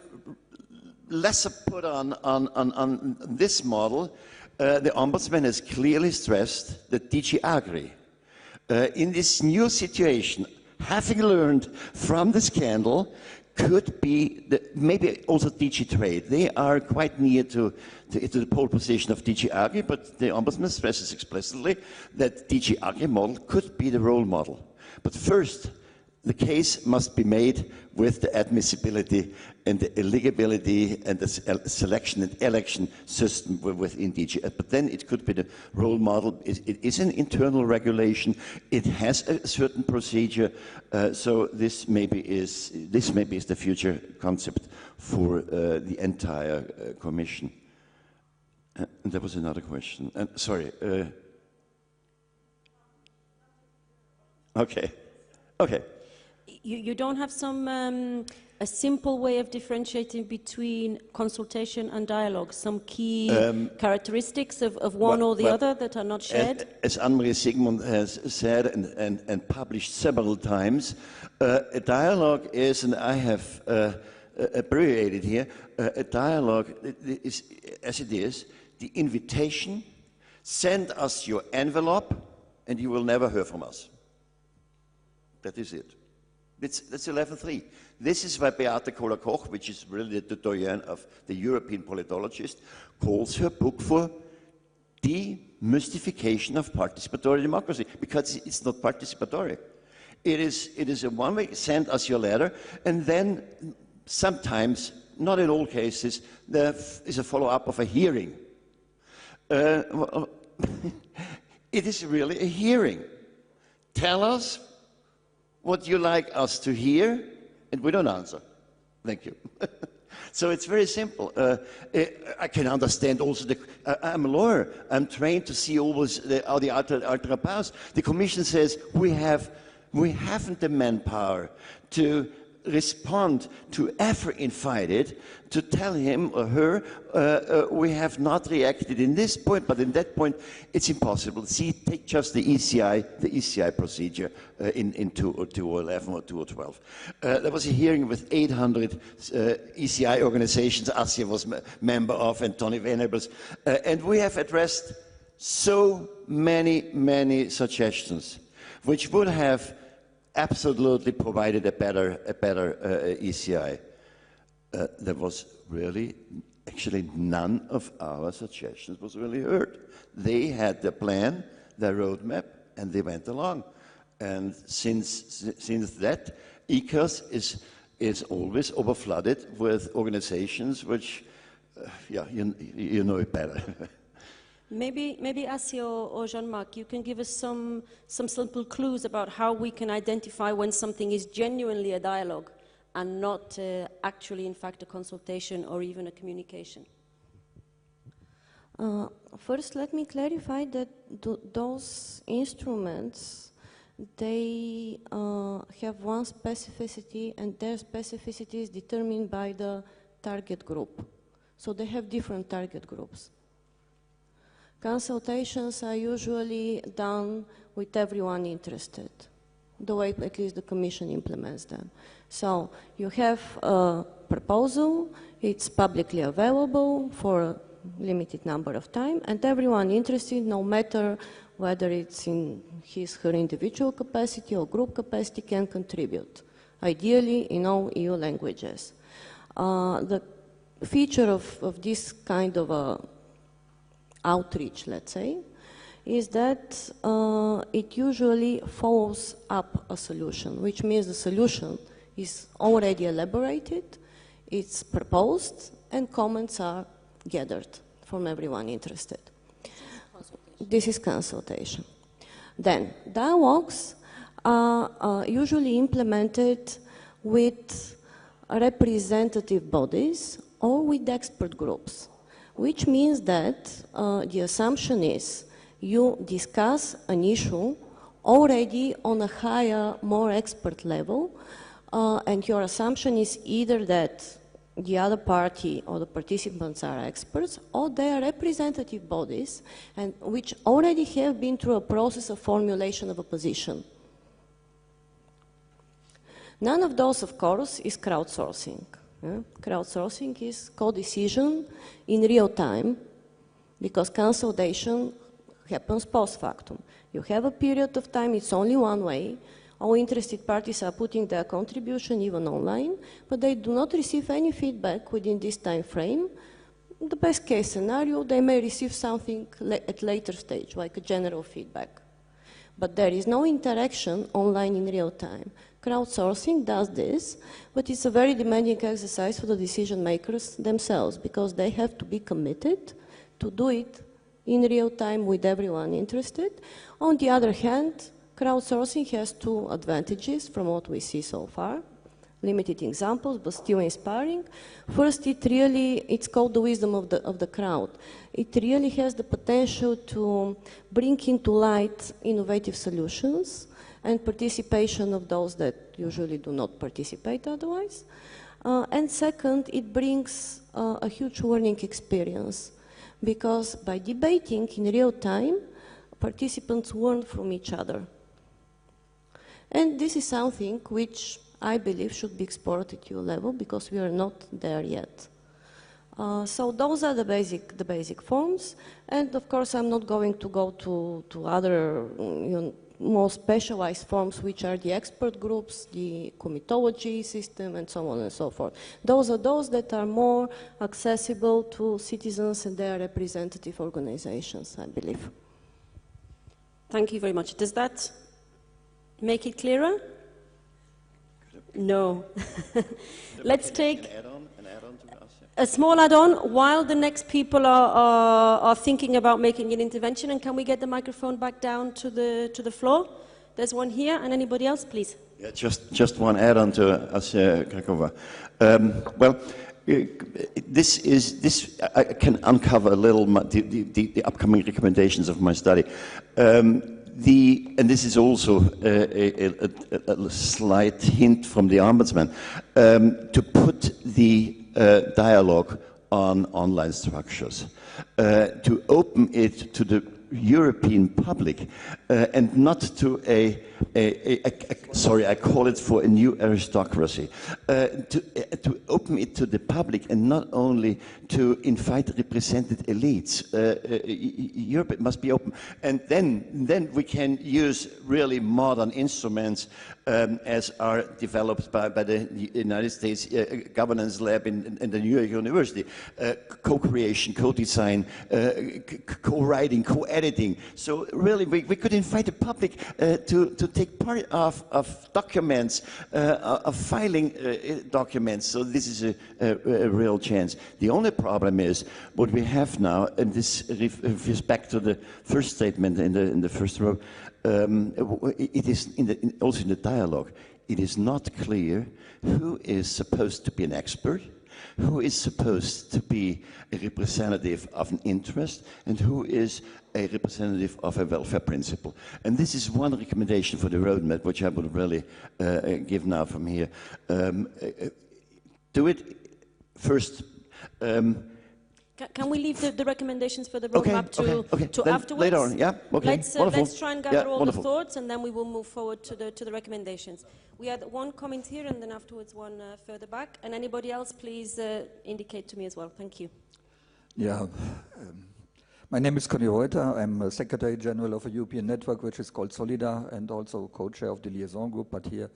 lesser put on this model. The Ombudsman has clearly stressed that DG Agri, in this new situation, having learned from the scandal, could be maybe also DG Trade. They are quite near to the pole position of DG Agri, but the Ombudsman stresses explicitly that DG Agri model could be the role model. But first, the case must be made with the admissibility and the eligibility and the selection and election system within DG. But then it could be the role model. It is an internal regulation. It has a certain procedure. So this maybe is the future concept for the entire Commission. And there was another question. Sorry. Okay. You don't have a simple way of differentiating between consultation and dialogue, some key characteristics of one or the other that are not shared? As Anne-Marie Sigmund has said and published several times, a dialogue is, and I have abbreviated here, a dialogue is, as it is, the invitation, send us your envelope and you will never hear from us. That is it. That's 11.3. This is why Beate Kohler-Koch, which is really the doyen of the European politologist, calls her book for demystification of participatory democracy, because it's not participatory. It is a one-way, send us your letter, and then sometimes, not in all cases, there is a follow-up of a hearing. Well, it is really a hearing. Tell us what you like us to hear, and we don't answer. Thank you. So it's very simple. I can understand also I'm a lawyer. I'm trained to see always all the ultra powers. The Commission says we haven't the manpower to respond to every invited, to tell him or her we have not reacted in this point, but in that point it's impossible. See, take just the ECI procedure in 2011 or 2012. There was a hearing with 800 ECI organizations ASIA was member of, and Tony Venables, and we have addressed so many suggestions which would have absolutely provided a better ECI. There was really, actually none of our suggestions was really heard. They had their plan, their roadmap, and they went along. And since that, ECOS is always overflooded with organizations which, yeah, you know it better. Maybe Asio or Jean-Marc, you can give us some simple clues about how we can identify when something is genuinely a dialogue and not actually, in fact, a consultation or even a communication. First, let me clarify that those instruments, they have one specificity, and their specificity is determined by the target group. So they have different target groups. Consultations are usually done with everyone interested, the way at least the Commission implements them. So you have a proposal, it's publicly available for a limited number of time, and everyone interested, no matter whether it's in her individual capacity or group capacity, can contribute, ideally in all EU languages. The feature of this kind of outreach, let's say, is that it usually follows up a solution, which means the solution is already elaborated, it's proposed, and comments are gathered from everyone interested. This is consultation. Then, dialogues are usually implemented with representative bodies or with expert groups, which means that the assumption is you discuss an issue already on a higher, more expert level, and your assumption is either that the other party or the participants are experts, or they are representative bodies, and which already have been through a process of formulation of a position. None of those, of course, is crowdsourcing. Yeah? Crowdsourcing is co-decision in real time, because consultation happens post factum. You have a period of time, it's only one way. All interested parties are putting their contribution even online, but they do not receive any feedback within this time frame. In the best case scenario, they may receive something at later stage, like a general feedback. But there is no interaction online in real time. Crowdsourcing does this, but it's a very demanding exercise for the decision makers themselves, because they have to be committed to do it in real time with everyone interested. On the other hand, crowdsourcing has two advantages from what we see so far. Limited examples, but still inspiring. First, it's called the wisdom of the crowd. It really has the potential to bring into light innovative solutions and participation of those that usually do not participate otherwise. And second, it brings a huge learning experience, because by debating in real time, participants learn from each other. And this is something which I believe should be explored at EU level, because we are not there yet. So those are the basic forms, and of course I'm not going to go to other more specialized forms, which are the expert groups, the comitology system, and so on and so forth. Those are those that are more accessible to citizens and their representative organizations, I believe. Thank you very much. Does that make it clearer? No. Let's take... An add-on to us, A small add-on, while the next people are thinking about making an intervention, and can we get the microphone back down to the floor? There's one here, and anybody else, please? Yeah, just one add-on to Asya Krakova. Well, I can uncover a little the upcoming recommendations of my study. And this is also a slight hint from the Ombudsman, to put the dialogue on online structures, to open it to the European public, and not to sorry, I call it for a new aristocracy, to open it to the public and not only to invite represented elites. Europe must be open, and then we can use really modern instruments as are developed by the United States Governance Lab in the New York University. Co-creation, co-design, co-writing, co-editing. So really we could invite the public to take part of documents, of filing documents. So this is a real chance. The only problem is what we have now, and this refers back to the first statement in the first row. It is also in the dialogue. It is not clear who is supposed to be an expert, who is supposed to be a representative of an interest, and who is a representative of a welfare principle. And this is one recommendation for the roadmap, which I would really give now from here. Do it first. Can we leave the recommendations for the roadmap to afterwards? Later on, yeah. Okay. Let's try and gather all the thoughts, and then we will move forward to the recommendations. We had one comment here, and then afterwards one further back. And anybody else, please indicate to me as well. Thank you. Yeah. My name is Conny Reuter. I'm a Secretary General of a European network which is called Solidar, and also co-chair of the liaison group, but here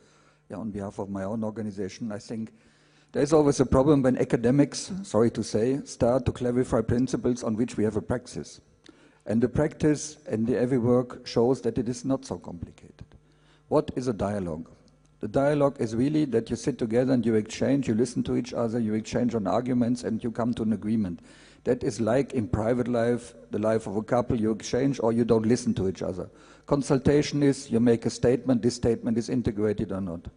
on behalf of my own organization. I think there's always a problem when academics, sorry to say, start to clarify principles on which we have a praxis. And the practice and the every work shows that it is not so complicated. What is a dialogue? The dialogue is really that you sit together and you exchange, you listen to each other, you exchange on arguments, and you come to an agreement. That is like in private life, the life of a couple, you exchange or you don't listen to each other. Consultation is you make a statement, this statement is integrated or not.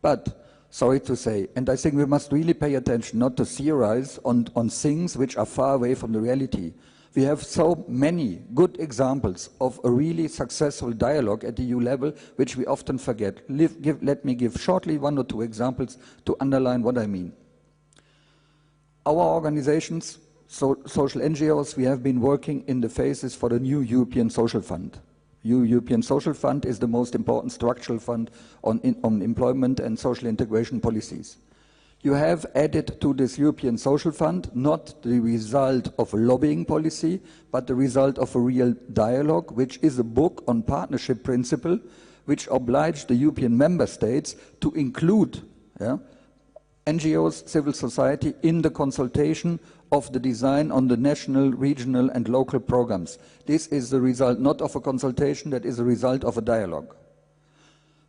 But sorry to say, and I think we must really pay attention not to theorize on things which are far away from the reality. We have so many good examples of a really successful dialogue at the EU level, which we often forget. Let me give shortly one or two examples to underline what I mean. Our organizations, social NGOs, we have been working in the phases for the new European Social Fund. European Social Fund is the most important structural fund on employment and social integration policies. You have added to this European Social Fund not the result of a lobbying policy, but the result of a real dialogue, which is a book on partnership principle, which obliged the European member states to include NGOs, civil society, in the consultation of the design on the national, regional and local programs. This is the result not of a consultation, that is a result of a dialogue.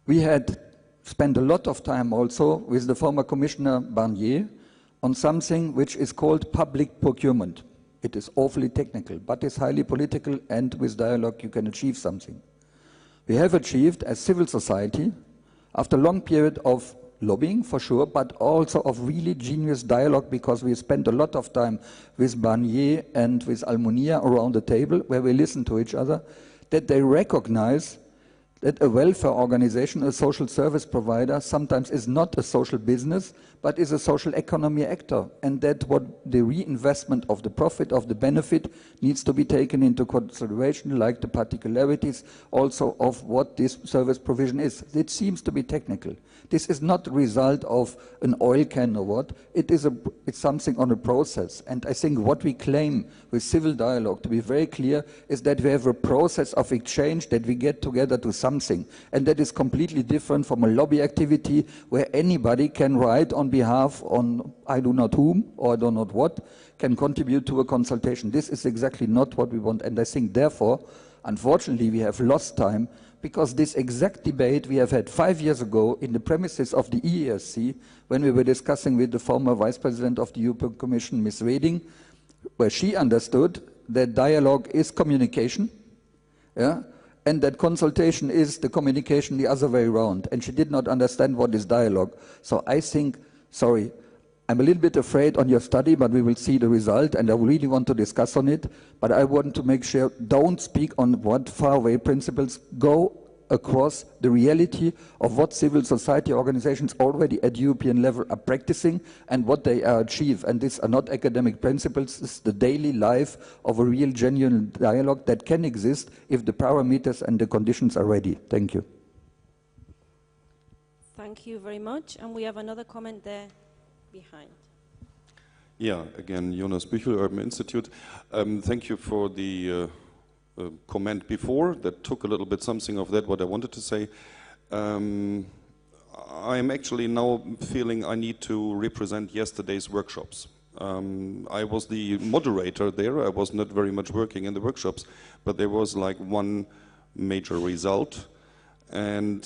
We had spent a lot of time also with the former Commissioner Barnier on something which is called public procurement. It is awfully technical, but it's highly political, and with dialogue you can achieve something. We have achieved as civil society, after a long period of lobbying for sure, but also of really genius dialogue, because we spent a lot of time with Barnier and with Almunia around the table where we listen to each other, that they recognize that a welfare organization, a social service provider, sometimes is not a social business, but is a social economy actor, and that what the reinvestment of the profit, of the benefit, needs to be taken into consideration, like the particularities also of what this service provision is. It seems to be technical. This is not the result of an oil can or what. It's something on a process. And I think what we claim with civil dialogue, to be very clear, is that we have a process of exchange, that we get together to something. And that is completely different from a lobby activity where anybody can write on behalf on I do not whom or I do not what, can contribute to a consultation. This is exactly not what we want. And I think, therefore, Unfortunately, we have lost time because this exact debate we have had 5 years ago in the premises of the EESC when we were discussing with the former Vice President of the European Commission, Ms. Reding, where she understood that dialogue is communication, yeah, and that consultation is the communication the other way around. And she did not understand what is dialogue. So I think, sorry, I'm a little bit afraid on your study, but we will see the result, and I really want to discuss on it. But I want to make sure, don't speak on what faraway principles, go across the reality of what civil society organizations already at European level are practicing and what they achieve. And these are not academic principles, this is the daily life of a real, genuine dialogue that can exist if the parameters and the conditions are ready. Thank you. Thank you very much. And we have another comment there behind. Yeah, again, Jonas Büchel, Urban Institute. Thank you for the comment before that took a little bit something of that what I wanted to say. I'm actually now feeling I need to represent yesterday's workshops. I was the moderator there. I was not very much working in the workshops, but there was like one major result, and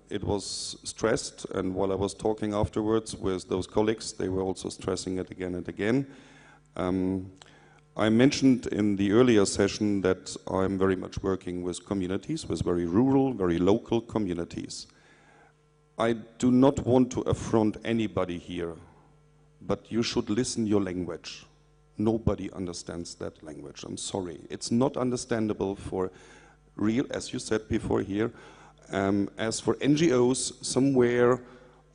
it was stressed, and while I was talking afterwards with those colleagues, they were also stressing it again and again. I mentioned in the earlier session that I'm very much working with communities, with very rural, very local communities. I do not want to affront anybody here, but you should listen your language. Nobody understands that language, I'm sorry. It's not understandable for real, as you said before here, as for NGOs somewhere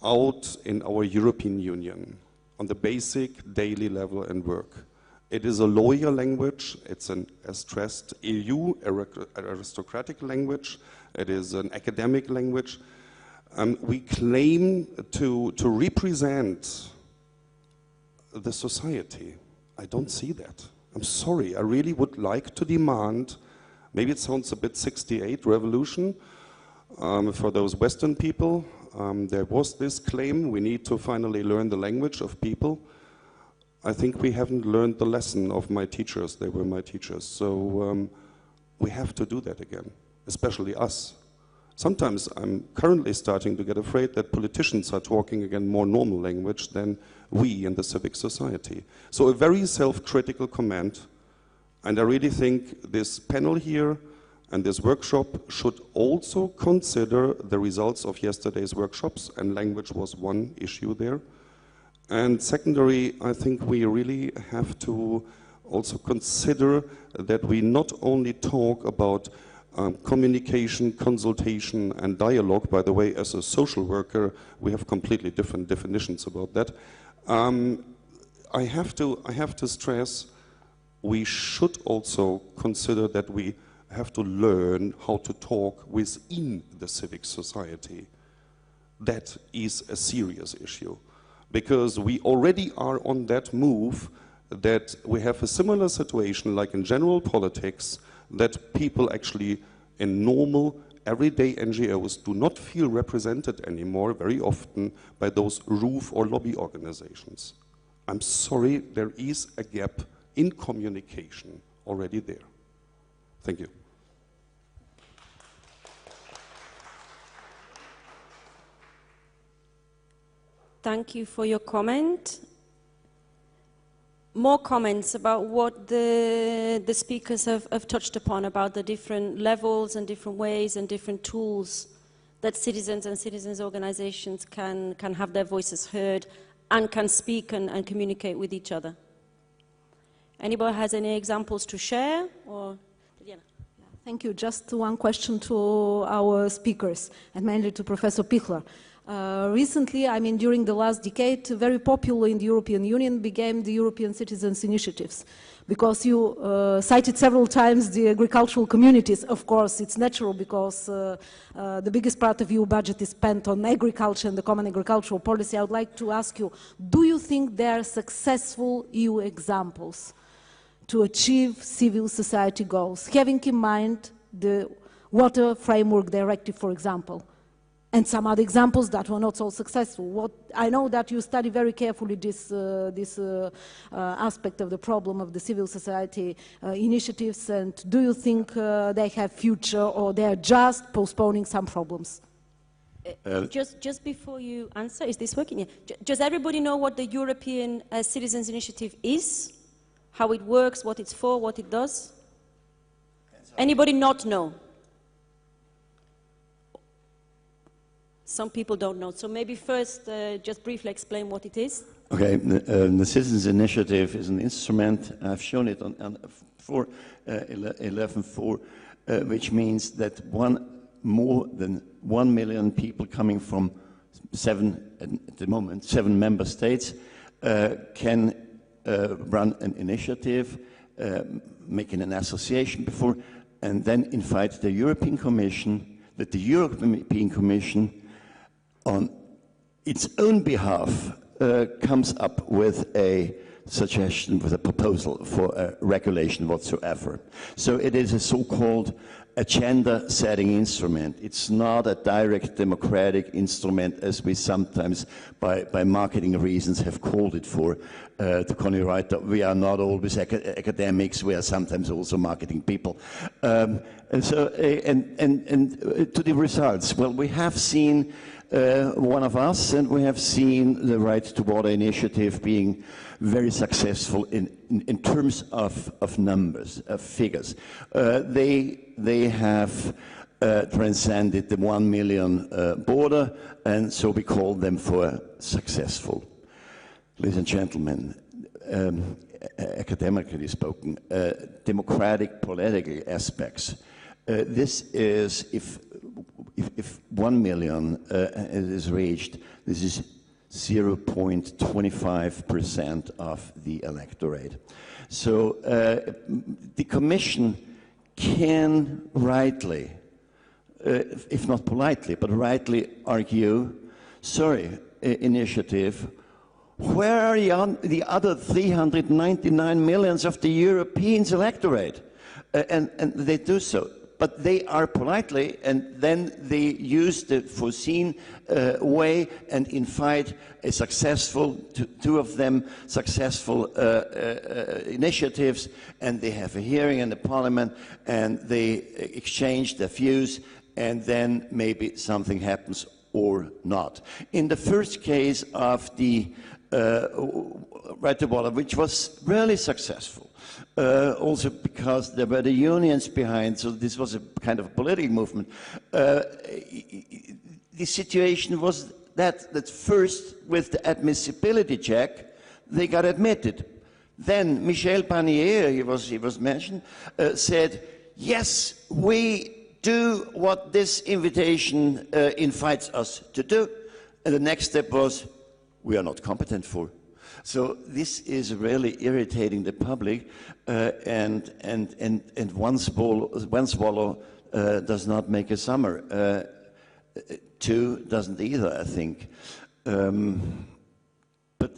out in our European Union, on the basic daily level and work. It is a lawyer language, it's an, as stressed, EU aristocratic language, it is an academic language. We claim to represent the society. I don't see that. I'm sorry, I really would like to demand, maybe it sounds a bit 68 revolution for those Western people. There was this claim, we need to finally learn the language of people. I think we haven't learned the lesson of my teachers. They were my teachers. So we have to do that again, especially us. Sometimes I'm currently starting to get afraid that politicians are talking again more normal language than we in the civic society. So a very self-critical comment, and I really think this panel here and this workshop should also consider the results of yesterday's workshops, and language was one issue there. And secondary, I think we really have to also consider that we not only talk about communication, consultation, and dialogue. By the way, as a social worker, we have completely different definitions about that. I have to stress, we should also consider that we have to learn how to talk within the civic society. That is a serious issue, because we already are on that move that we have a similar situation like in general politics, that people actually in normal everyday NGOs do not feel represented anymore very often by those roof or lobby organizations. I'm sorry, there is a gap in communication already there. Thank you. Thank you for your comment. More comments about what the speakers have touched upon, about the different levels and different ways and different tools that citizens and citizens' organizations can have their voices heard and can speak and communicate with each other. Anybody has any examples to share? Or Diana? Thank you. Just one question to our speakers, and mainly to Professor Pichler. Recently, I mean during the last decade, very popular in the European Union became the European Citizens' Initiatives, because you cited several times the agricultural communities. Of course, it's natural, because the biggest part of EU budget is spent on agriculture and the common agricultural policy. I would like to ask you, do you think there are successful EU examples to achieve civil society goals, having in mind the Water Framework Directive, for example? and some other examples that were not so successful. I know that you study very carefully this aspect of the problem of the civil society initiatives, and do you think they have future, or they are just postponing some problems? Just before you answer, is this working? Yeah. Does everybody know what the European Citizens Initiative is? How it works, what it's for, what it does? Anybody not know? Some people don't know. So maybe first, just briefly explain what it is. Okay, the Citizens Initiative is an instrument. I've shown it on 11.4, which means that more than 1 million people coming from at the moment, 7 member states can run an initiative, making an association before, and then invite the European Commission, that the European Commission on its own behalf comes up with a suggestion, with a proposal for a regulation whatsoever. So it is a so-called agenda-setting instrument. It's not a direct democratic instrument as we sometimes, by marketing reasons, have called it for. To Connie Reuter, we are not always academics, we are sometimes also marketing people. And to the results, well, we have seen one of us, and we have seen the Right to Water initiative being very successful in terms of numbers, of figures. They have transcended the 1 million border, and so we call them for successful. Ladies and gentlemen, academically spoken, democratic political aspects. This is, if 1 million is reached, this is 0.25% of the electorate. So the Commission can rightly, if not politely, but rightly argue, sorry, initiative, where are the other 399 millions of the Europeans electorate? And they do so. But they are politely, and then they use the foreseen way and invite a successful, two of them successful initiatives, and they have a hearing in the parliament, and they exchange their views, and then maybe something happens or not. In the first case of the Right to Water, which was really successful, also because there were the unions behind, so this was a kind of political movement. The situation was that first, with the admissibility check, they got admitted. Then Michel Barnier, he was mentioned, said, yes, we do what this invitation invites us to do. And the next step was, we are not competent for. So this is really irritating the public, and one swallow does not make a summer. Two doesn't either, I think. But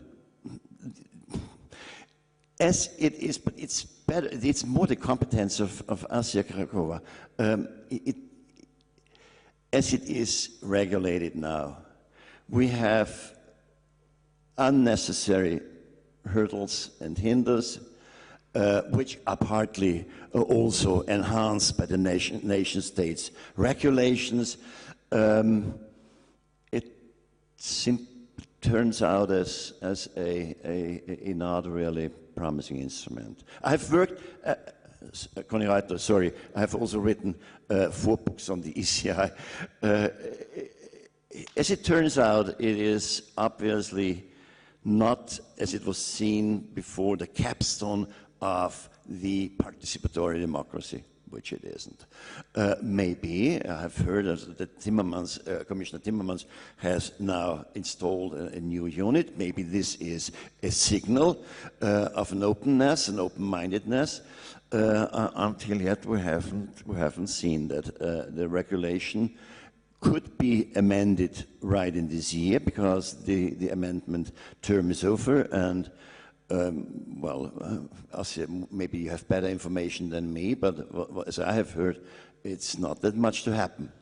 as it is, but it's better. It's more the competence of Asia Krakova. As it is regulated now, we have unnecessary hurdles and hinders, which are partly also enhanced by the nation states' regulations. It simply turns out as a not really promising instrument. I've worked, Connie Reuter, sorry, I have also written 4 books on the ECI. As it turns out, it is obviously not, as it was seen before, the capstone of the participatory democracy, which it isn't. Maybe, I have heard that Commissioner Timmermans has now installed a new unit. Maybe this is a signal of an openness, an open-mindedness. Until yet, we haven't seen that. The regulation could be amended right in this year, because the amendment term is over, and Asia, maybe you have better information than me, but as I have heard, it's not that much to happen.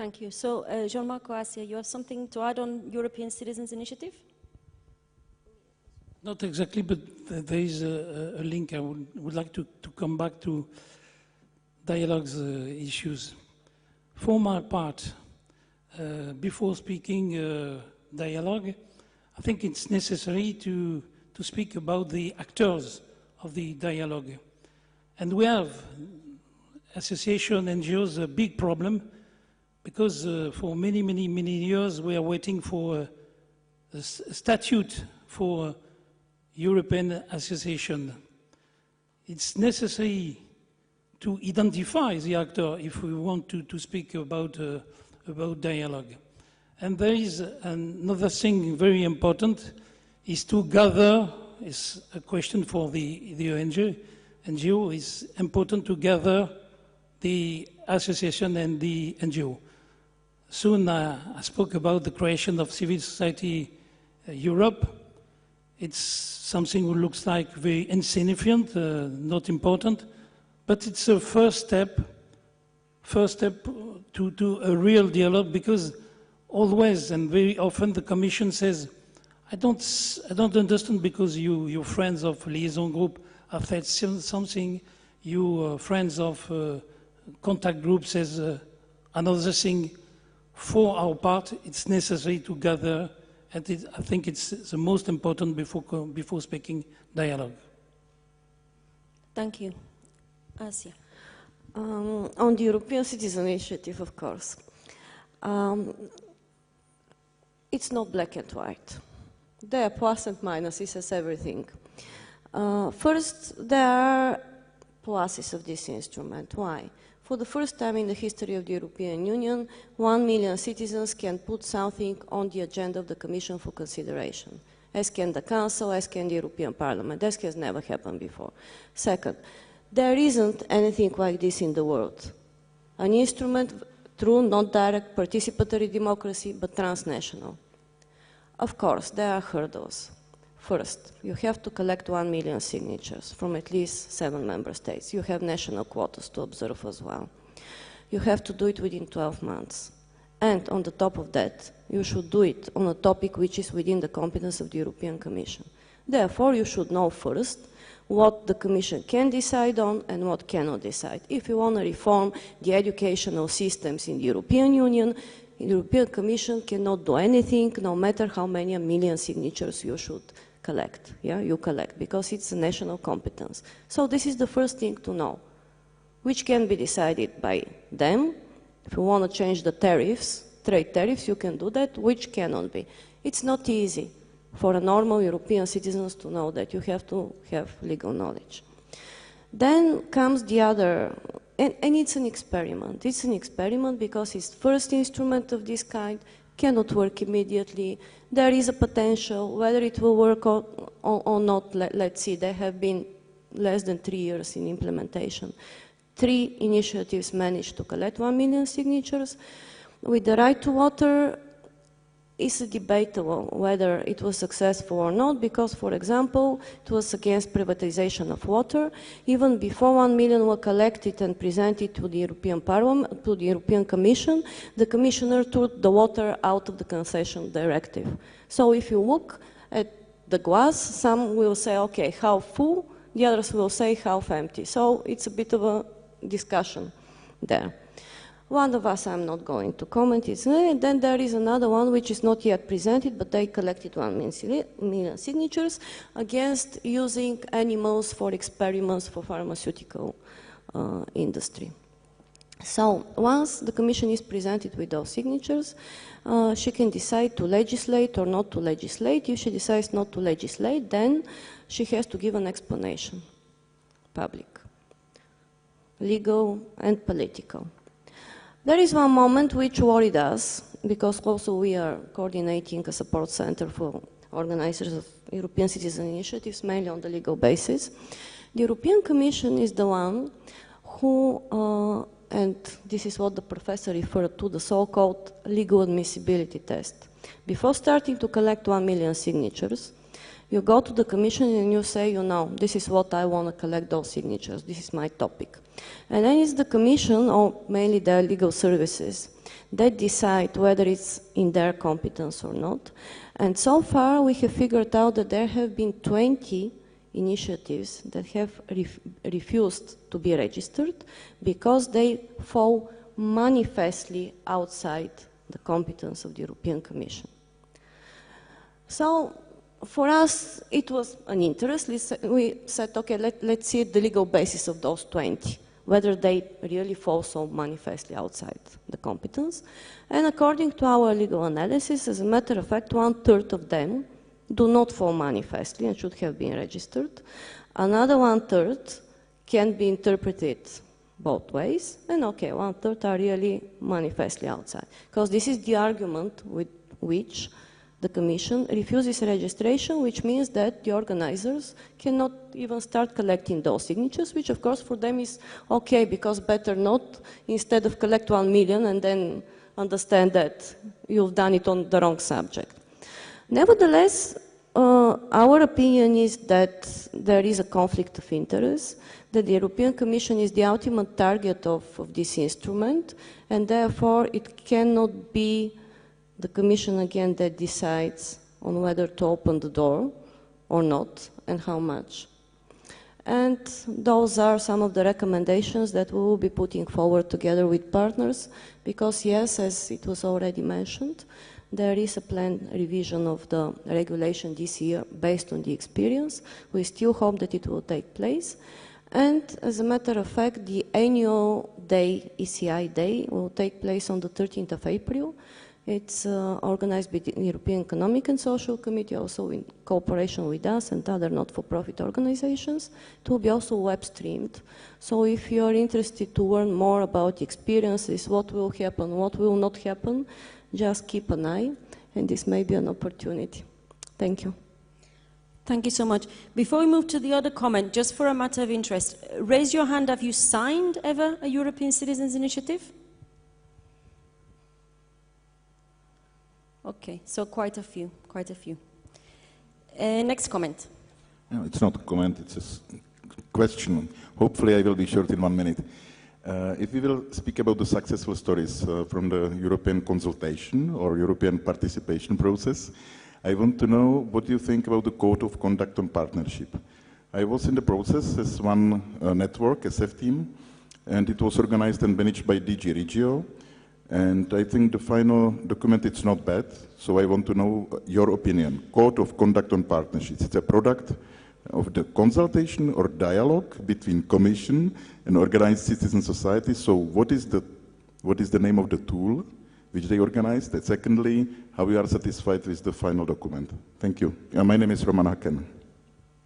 Thank you. So, Jean-Marc Asia, you have something to add on European Citizens Initiative? Not exactly, but there is a link. I would like to come back to dialogues issues. For my part, before speaking dialogue, I think it's necessary to speak about the actors of the dialogue. And we have, association, NGOs, a big problem, because for many years we are waiting for a statute for European association. It's necessary to identify the actor if we want to speak about dialogue. And there is another thing very important, is to gather, is a question for the NGO, is important to gather the association and the NGO. Soon I spoke about the creation of civil society Europe. It's something that looks like very insignificant, not important, but it's a first step to a real dialogue, because always and very often the Commission says, I don't understand, because you friends of liaison group have said something, you friends of contact group says another thing. For our part, it's necessary to gather, and I think it's the most important before speaking dialogue. Thank you. Asia. On the European Citizen Initiative, of course. It's not black and white. There are plus and minuses as everything. First, there are pluses of this instrument. Why? For the first time in the history of the European Union, 1 million citizens can put something on the agenda of the Commission for consideration, as can the Council, as can the European Parliament. This has never happened before. Second, there isn't anything like this in the world. An instrument through not direct participatory democracy, but transnational. Of course, there are hurdles. First, you have to collect 1 million signatures from at least 7 member states. You have national quotas to observe as well. You have to do it within 12 months. And on the top of that, you should do it on a topic which is within the competence of the European Commission. Therefore, you should know first what the Commission can decide on and what cannot decide. If you want to reform the educational systems in the European Union, the European Commission cannot do anything, no matter how many million signatures you should collect. Yeah, you collect, because it's a national competence. So this is the first thing to know, which can be decided by them. If you want to change the tariffs, trade tariffs, you can do that, which cannot be. It's not easy for a normal European citizens to know that. You have to have legal knowledge. Then comes the other, and it's an experiment. It's an experiment because it's the first instrument of this kind, cannot work immediately. There is a potential. Whether it will work or not, let's see. There have been less than 3 years in implementation. 3 initiatives managed to collect 1 million signatures. With the right to water, it's debatable whether it was successful or not, because, for example, it was against privatization of water. Even before 1 million were collected and presented to the European Parliament, to the European Commission, the Commissioner took the water out of the concession directive. So if you look at the glass, some will say, okay, half full, the others will say half empty. So it's a bit of a discussion there. One of us I'm not going to comment. Then there is another one which is not yet presented, but they collected 1 million signatures against using animals for experiments for pharmaceutical industry. So once the Commission is presented with those signatures, she can decide to legislate or not to legislate. If she decides not to legislate, then she has to give an explanation, public, legal and political. There is one moment which worried us, because also we are coordinating a support center for organizers of European citizen initiatives, mainly on the legal basis. The European Commission is the one who, and this is what the professor referred to, the so-called legal admissibility test. Before starting to collect 1 million signatures, you go to the Commission and you say, you know, this is what I want to collect those signatures, this is my topic. And then it's the Commission, or mainly their legal services, that decide whether it's in their competence or not. And so far we have figured out that there have been 20 initiatives that have refused to be registered because they fall manifestly outside the competence of the European Commission. So for us, it was an interest. We said, okay, let's see the legal basis of those 20, whether they really fall so manifestly outside the competence. And according to our legal analysis, as a matter of fact, 1/3 of them do not fall manifestly and should have been registered. Another 1/3 can be interpreted both ways, and okay, 1/3 are really manifestly outside. Because this is the argument with which the Commission refuses registration, which means that the organizers cannot even start collecting those signatures, which of course for them is okay, because better not, instead of collect 1 million and then understand that you've done it on the wrong subject. Nevertheless, our opinion is that there is a conflict of interest, that the European Commission is the ultimate target of this instrument, and therefore it cannot be the Commission again that decides on whether to open the door or not, and how much. And those are some of the recommendations that we will be putting forward together with partners, because yes, as it was already mentioned, there is a planned revision of the regulation this year based on the experience. We still hope that it will take place. And as a matter of fact, the annual day, ECI Day, will take place on the 13th of April. It's organized by the European Economic and Social Committee, also in cooperation with us and other not-for-profit organizations. It will be also web streamed. So if you are interested to learn more about experiences, what will happen, what will not happen, just keep an eye, and this may be an opportunity. Thank you. Thank you so much. Before we move to the other comment, just for a matter of interest, raise your hand, have you signed ever a European Citizens Initiative? Okay, so quite a few, quite a few. Next comment. No, it's not a comment, it's a question. Hopefully I will be short in 1 minute. If we will speak about the successful stories from the European consultation or European participation process, I want to know what you think about the Code of Conduct on Partnership. I was in the process as one network, SF team, and it was organized and managed by DG Regio. And I think the final document, it's not bad, so I want to know your opinion. Code of Conduct on Partnerships, it's a product of the consultation or dialogue between Commission and organized citizen society. So what is the name of the tool which they organized? And secondly, how you are satisfied with the final document? Thank you. My name is Roman Haken.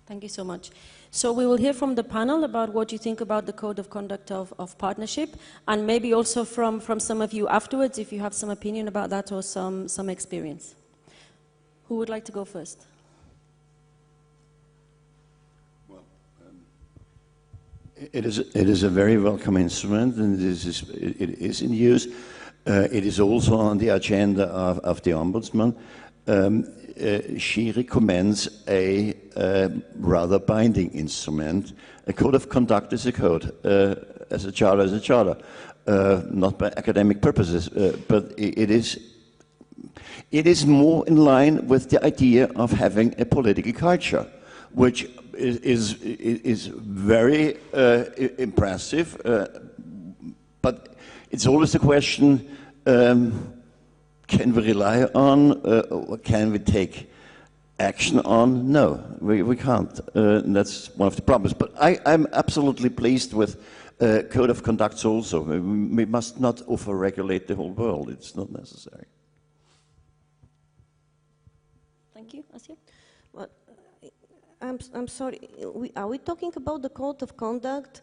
Thank you so much. So we will hear from the panel about what you think about the Code of Conduct of Partnership, and maybe also from some of you afterwards, if you have some opinion about that or some experience. Who would like to go first? Well, it is a very welcome instrument, and it is in use. It is also on the agenda of the Ombudsman. She recommends a rather binding instrument. A code of conduct is a code, as a charter is a charter, not by academic purposes, but it is more in line with the idea of having a political culture, which is very impressive, but it's always a question, can we rely on, or can we take action on? No, we can't. That's one of the problems. But I'm absolutely pleased with Code of Conduct also. We must not over-regulate the whole world. It's not necessary. Thank you, Asya. Well, I'm sorry, are we talking about the Code of Conduct,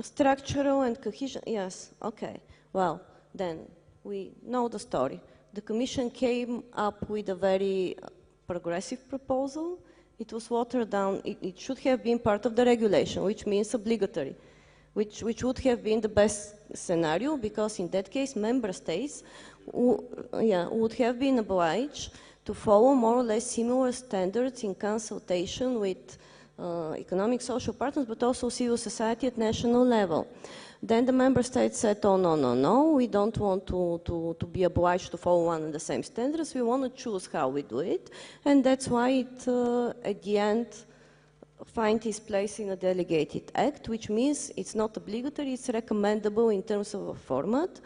structural and cohesion? Yes, okay. Well, then we know the story. The Commission came up with a very progressive proposal. It was watered down. It should have been part of the regulation, which means obligatory, which would have been the best scenario, because in that case, member states would have been obliged to follow more or less similar standards in consultation with economic social partners, but also civil society at national level. Then the member states said, oh, no, no, no, we don't want to be obliged to follow one and the same standards. We want to choose how we do it. And that's why it, at the end, finds its place in a delegated act, which means it's not obligatory, it's recommendable in terms of a format.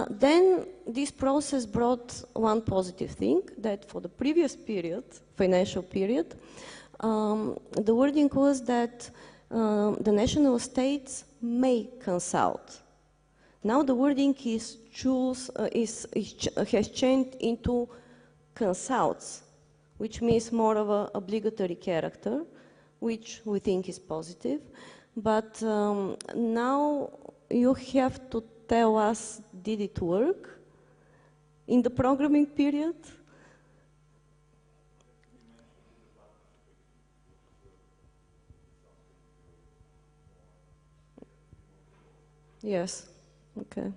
Then this process brought one positive thing, that for the previous period, financial period, the wording was that the national states may consult. Now the wording is has changed into consults, which means more of an obligatory character, which we think is positive. But now you have to tell us, did it work in the programming period? Yes, okay.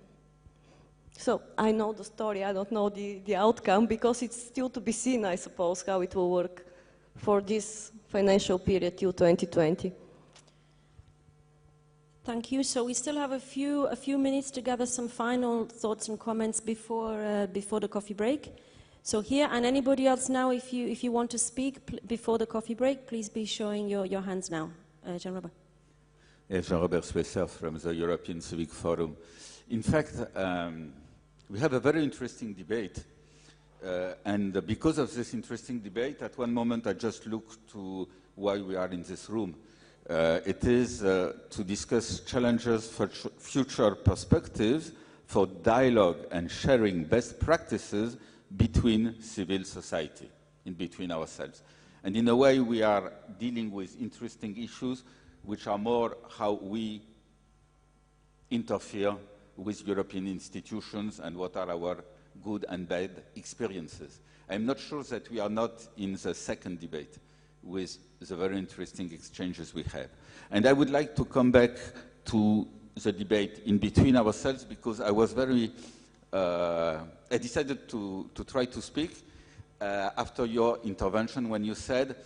So I know the story, I don't know the outcome, because it's still to be seen, I suppose, how it will work for this financial period till 2020. Thank you. So we still have a few minutes to gather some final thoughts and comments before the coffee break. So here, and anybody else now, if you want to speak before the coffee break, please be showing your hands now. Jean-Robert. Jean-Robert Swesser from the European Civic Forum. In fact, we have a very interesting debate. And because of this interesting debate, at one moment I just looked to why we are in this room. It is to discuss challenges for future perspectives for dialogue and sharing best practices between civil society, in between ourselves. And in a way we are dealing with interesting issues which are more how we interfere with European institutions and what are our good and bad experiences. I'm not sure that we are not in the second debate with the very interesting exchanges we have. And I would like to come back to the debate in between ourselves, because I was very, I decided to try to speak after your intervention when you said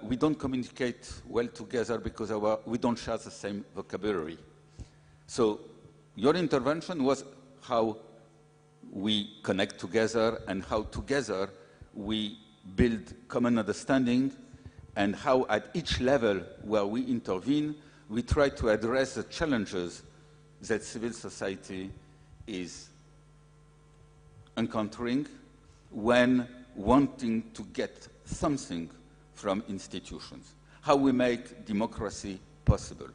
we don't communicate well together because we don't share the same vocabulary. So your intervention was how we connect together and how together we build common understanding, and how at each level where we intervene, we try to address the challenges that civil society is encountering when wanting to get something from institutions. How we make democracy possible.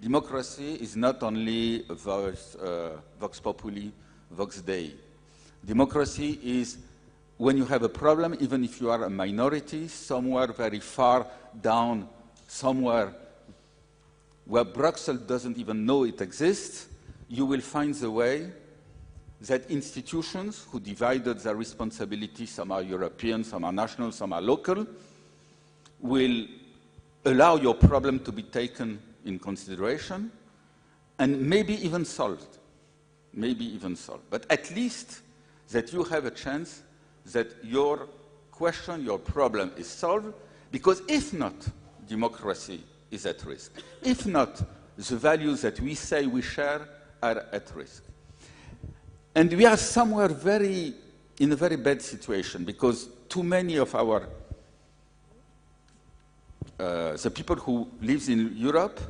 Democracy is not only vox populi, vox dei. Democracy is when you have a problem, even if you are a minority, somewhere very far down, somewhere where Brussels doesn't even know it exists, you will find the way that institutions who divided their responsibility, some are European, some are national, some are local, will allow your problem to be taken in consideration and maybe even solved. Maybe even solved. But at least that you have a chance that your question, your problem is solved, because if not, democracy is at risk. If not, the values that we say we share are at risk. And we are somewhere in a very bad situation, because too many of our, the people who live in Europe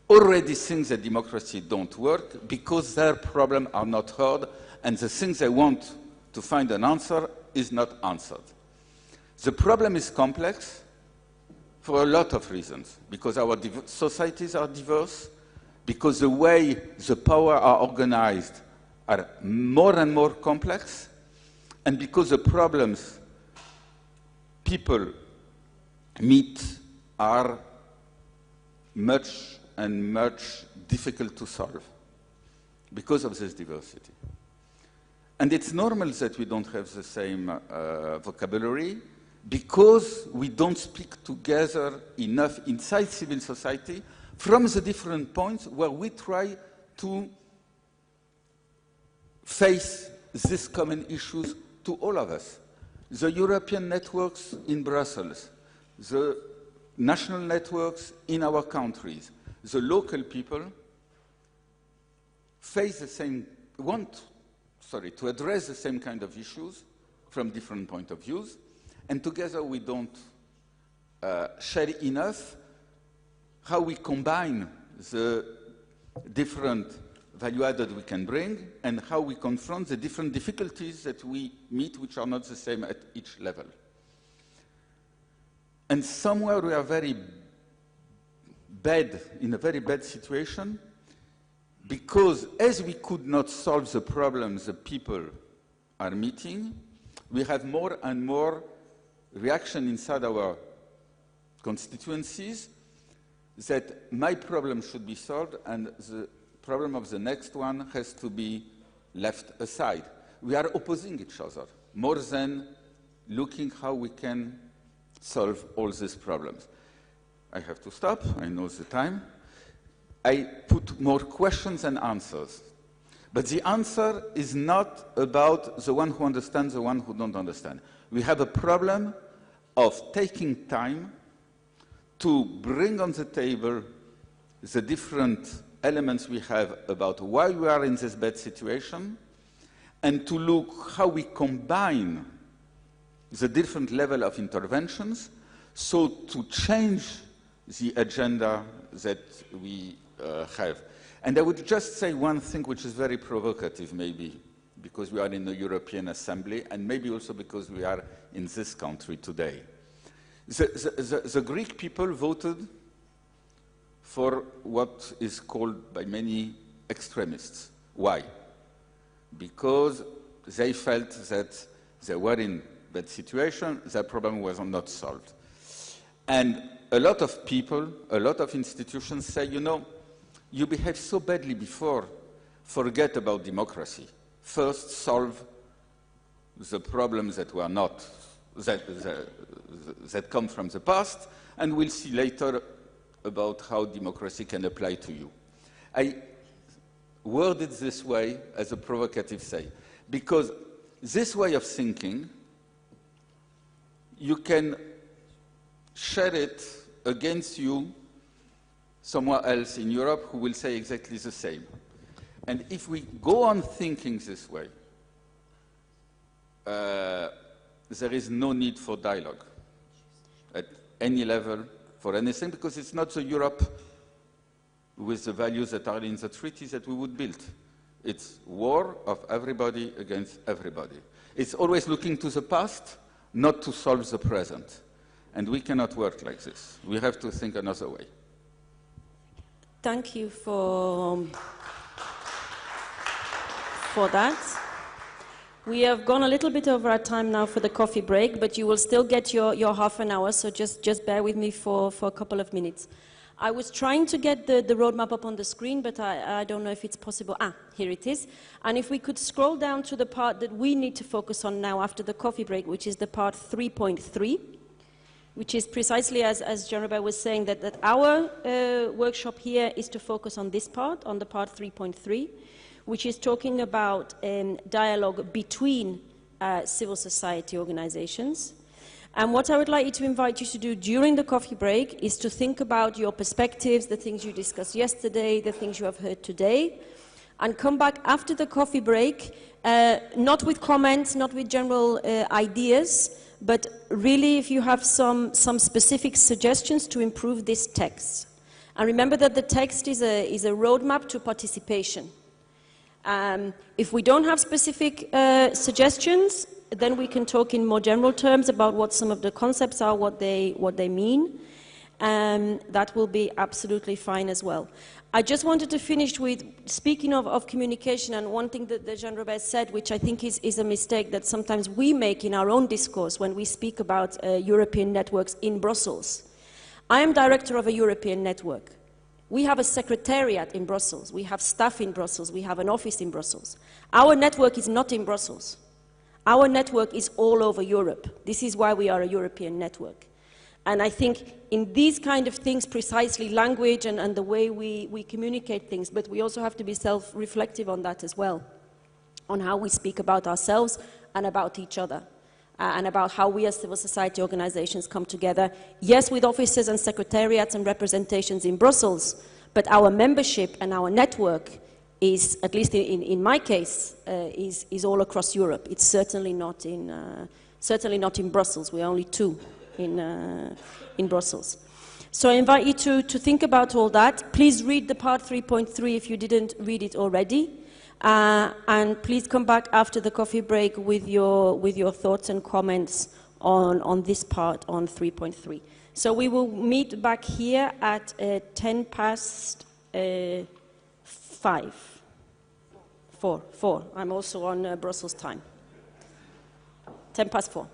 already think that democracy don't work because their problems are not heard, and the things they want to find an answer is not answered. The problem is complex for a lot of reasons, because our societies are diverse, because the way the power are organized are more and more complex, and because the problems people meet are much and much difficult to solve because of this diversity. And it's normal that we don't have the same vocabulary, because we don't speak together enough inside civil society from the different points where we try to face these common issues to all of us. The European networks in Brussels, the national networks in our countries, the local people to address the same kind of issues from different point of views, and together we don't share enough how we combine the different value added we can bring and how we confront the different difficulties that we meet, which are not the same at each level. And somewhere we are in a very bad situation, because as we could not solve the problems the people are meeting, we have more and more reaction inside our constituencies that my problem should be solved and the problem of the next one has to be left aside. We are opposing each other more than looking how we can solve all these problems. I have to stop, I know the time. I put more questions than answers. But the answer is not about the one who understands, the one who don't understand. We have a problem of taking time to bring on the table the different elements we have about why we are in this bad situation, and to look how we combine the different level of interventions so to change the agenda that we have. And I would just say one thing which is very provocative, maybe, because we are in the European Assembly, and maybe also because we are in this country today. The Greek people voted for what is called by many extremists. Why? Because they felt that they were in that situation, their problem was not solved. And a lot of people, a lot of institutions say, you know, you behaved so badly before, forget about democracy. First, solve the problems that were not, that come from the past, and we'll see later about how democracy can apply to you. I word it this way as a provocative say, because this way of thinking, you can share it against you somewhere else in Europe who will say exactly the same. And if we go on thinking this way, there is no need for dialogue at any level for anything, because it's not the Europe with the values that are in the treaties that we would build. It's war of everybody against everybody. It's always looking to the past, not to solve the present. And we cannot work like this. We have to think another way. Thank you for that. We have gone a little bit over our time now for the coffee break, but you will still get your half an hour, so just bear with me for a couple of minutes. I was trying to get the roadmap up on the screen, but I don't know if it's possible. Here it is. And if we could scroll down to the part that we need to focus on now after the coffee break, which is the part 3.3, which is precisely as Jean-Robert was saying, that our workshop here is to focus on this part, on the part 3.3, which is talking about dialogue between civil society organizations. And what I would like to invite you to do during the coffee break is to think about your perspectives, the things you discussed yesterday, the things you have heard today, and come back after the coffee break, not with comments, not with general ideas, but really if you have some specific suggestions to improve this text. And remember that the text is a roadmap to participation. If we don't have specific suggestions, then we can talk in more general terms about what some of the concepts are, what they mean. That will be absolutely fine as well. I just wanted to finish with, speaking of communication, and one thing that Jean-Robert said, which I think is a mistake that sometimes we make in our own discourse when we speak about European networks in Brussels. I am director of a European network. We have a secretariat in Brussels. We have staff in Brussels. We have an office in Brussels. Our network is not in Brussels. Our network is all over Europe. This is why we are a European network. And I think in these kind of things, precisely language and the way we communicate things, but we also have to be self-reflective on that as well, on how we speak about ourselves and about each other, and about how we as civil society organizations come together, yes, with offices and secretariats and representations in Brussels, but our membership and our network is, at least in my case, is all across Europe. It's certainly not in Brussels. We're only 2 in Brussels. So I invite you to think about all that. Please read the part 3.3 if you didn't read it already. And please come back after the coffee break with your thoughts and comments on this part, on 3.3. So we will meet back here at 10 past 4. I'm also on Brussels time. 10 past 4.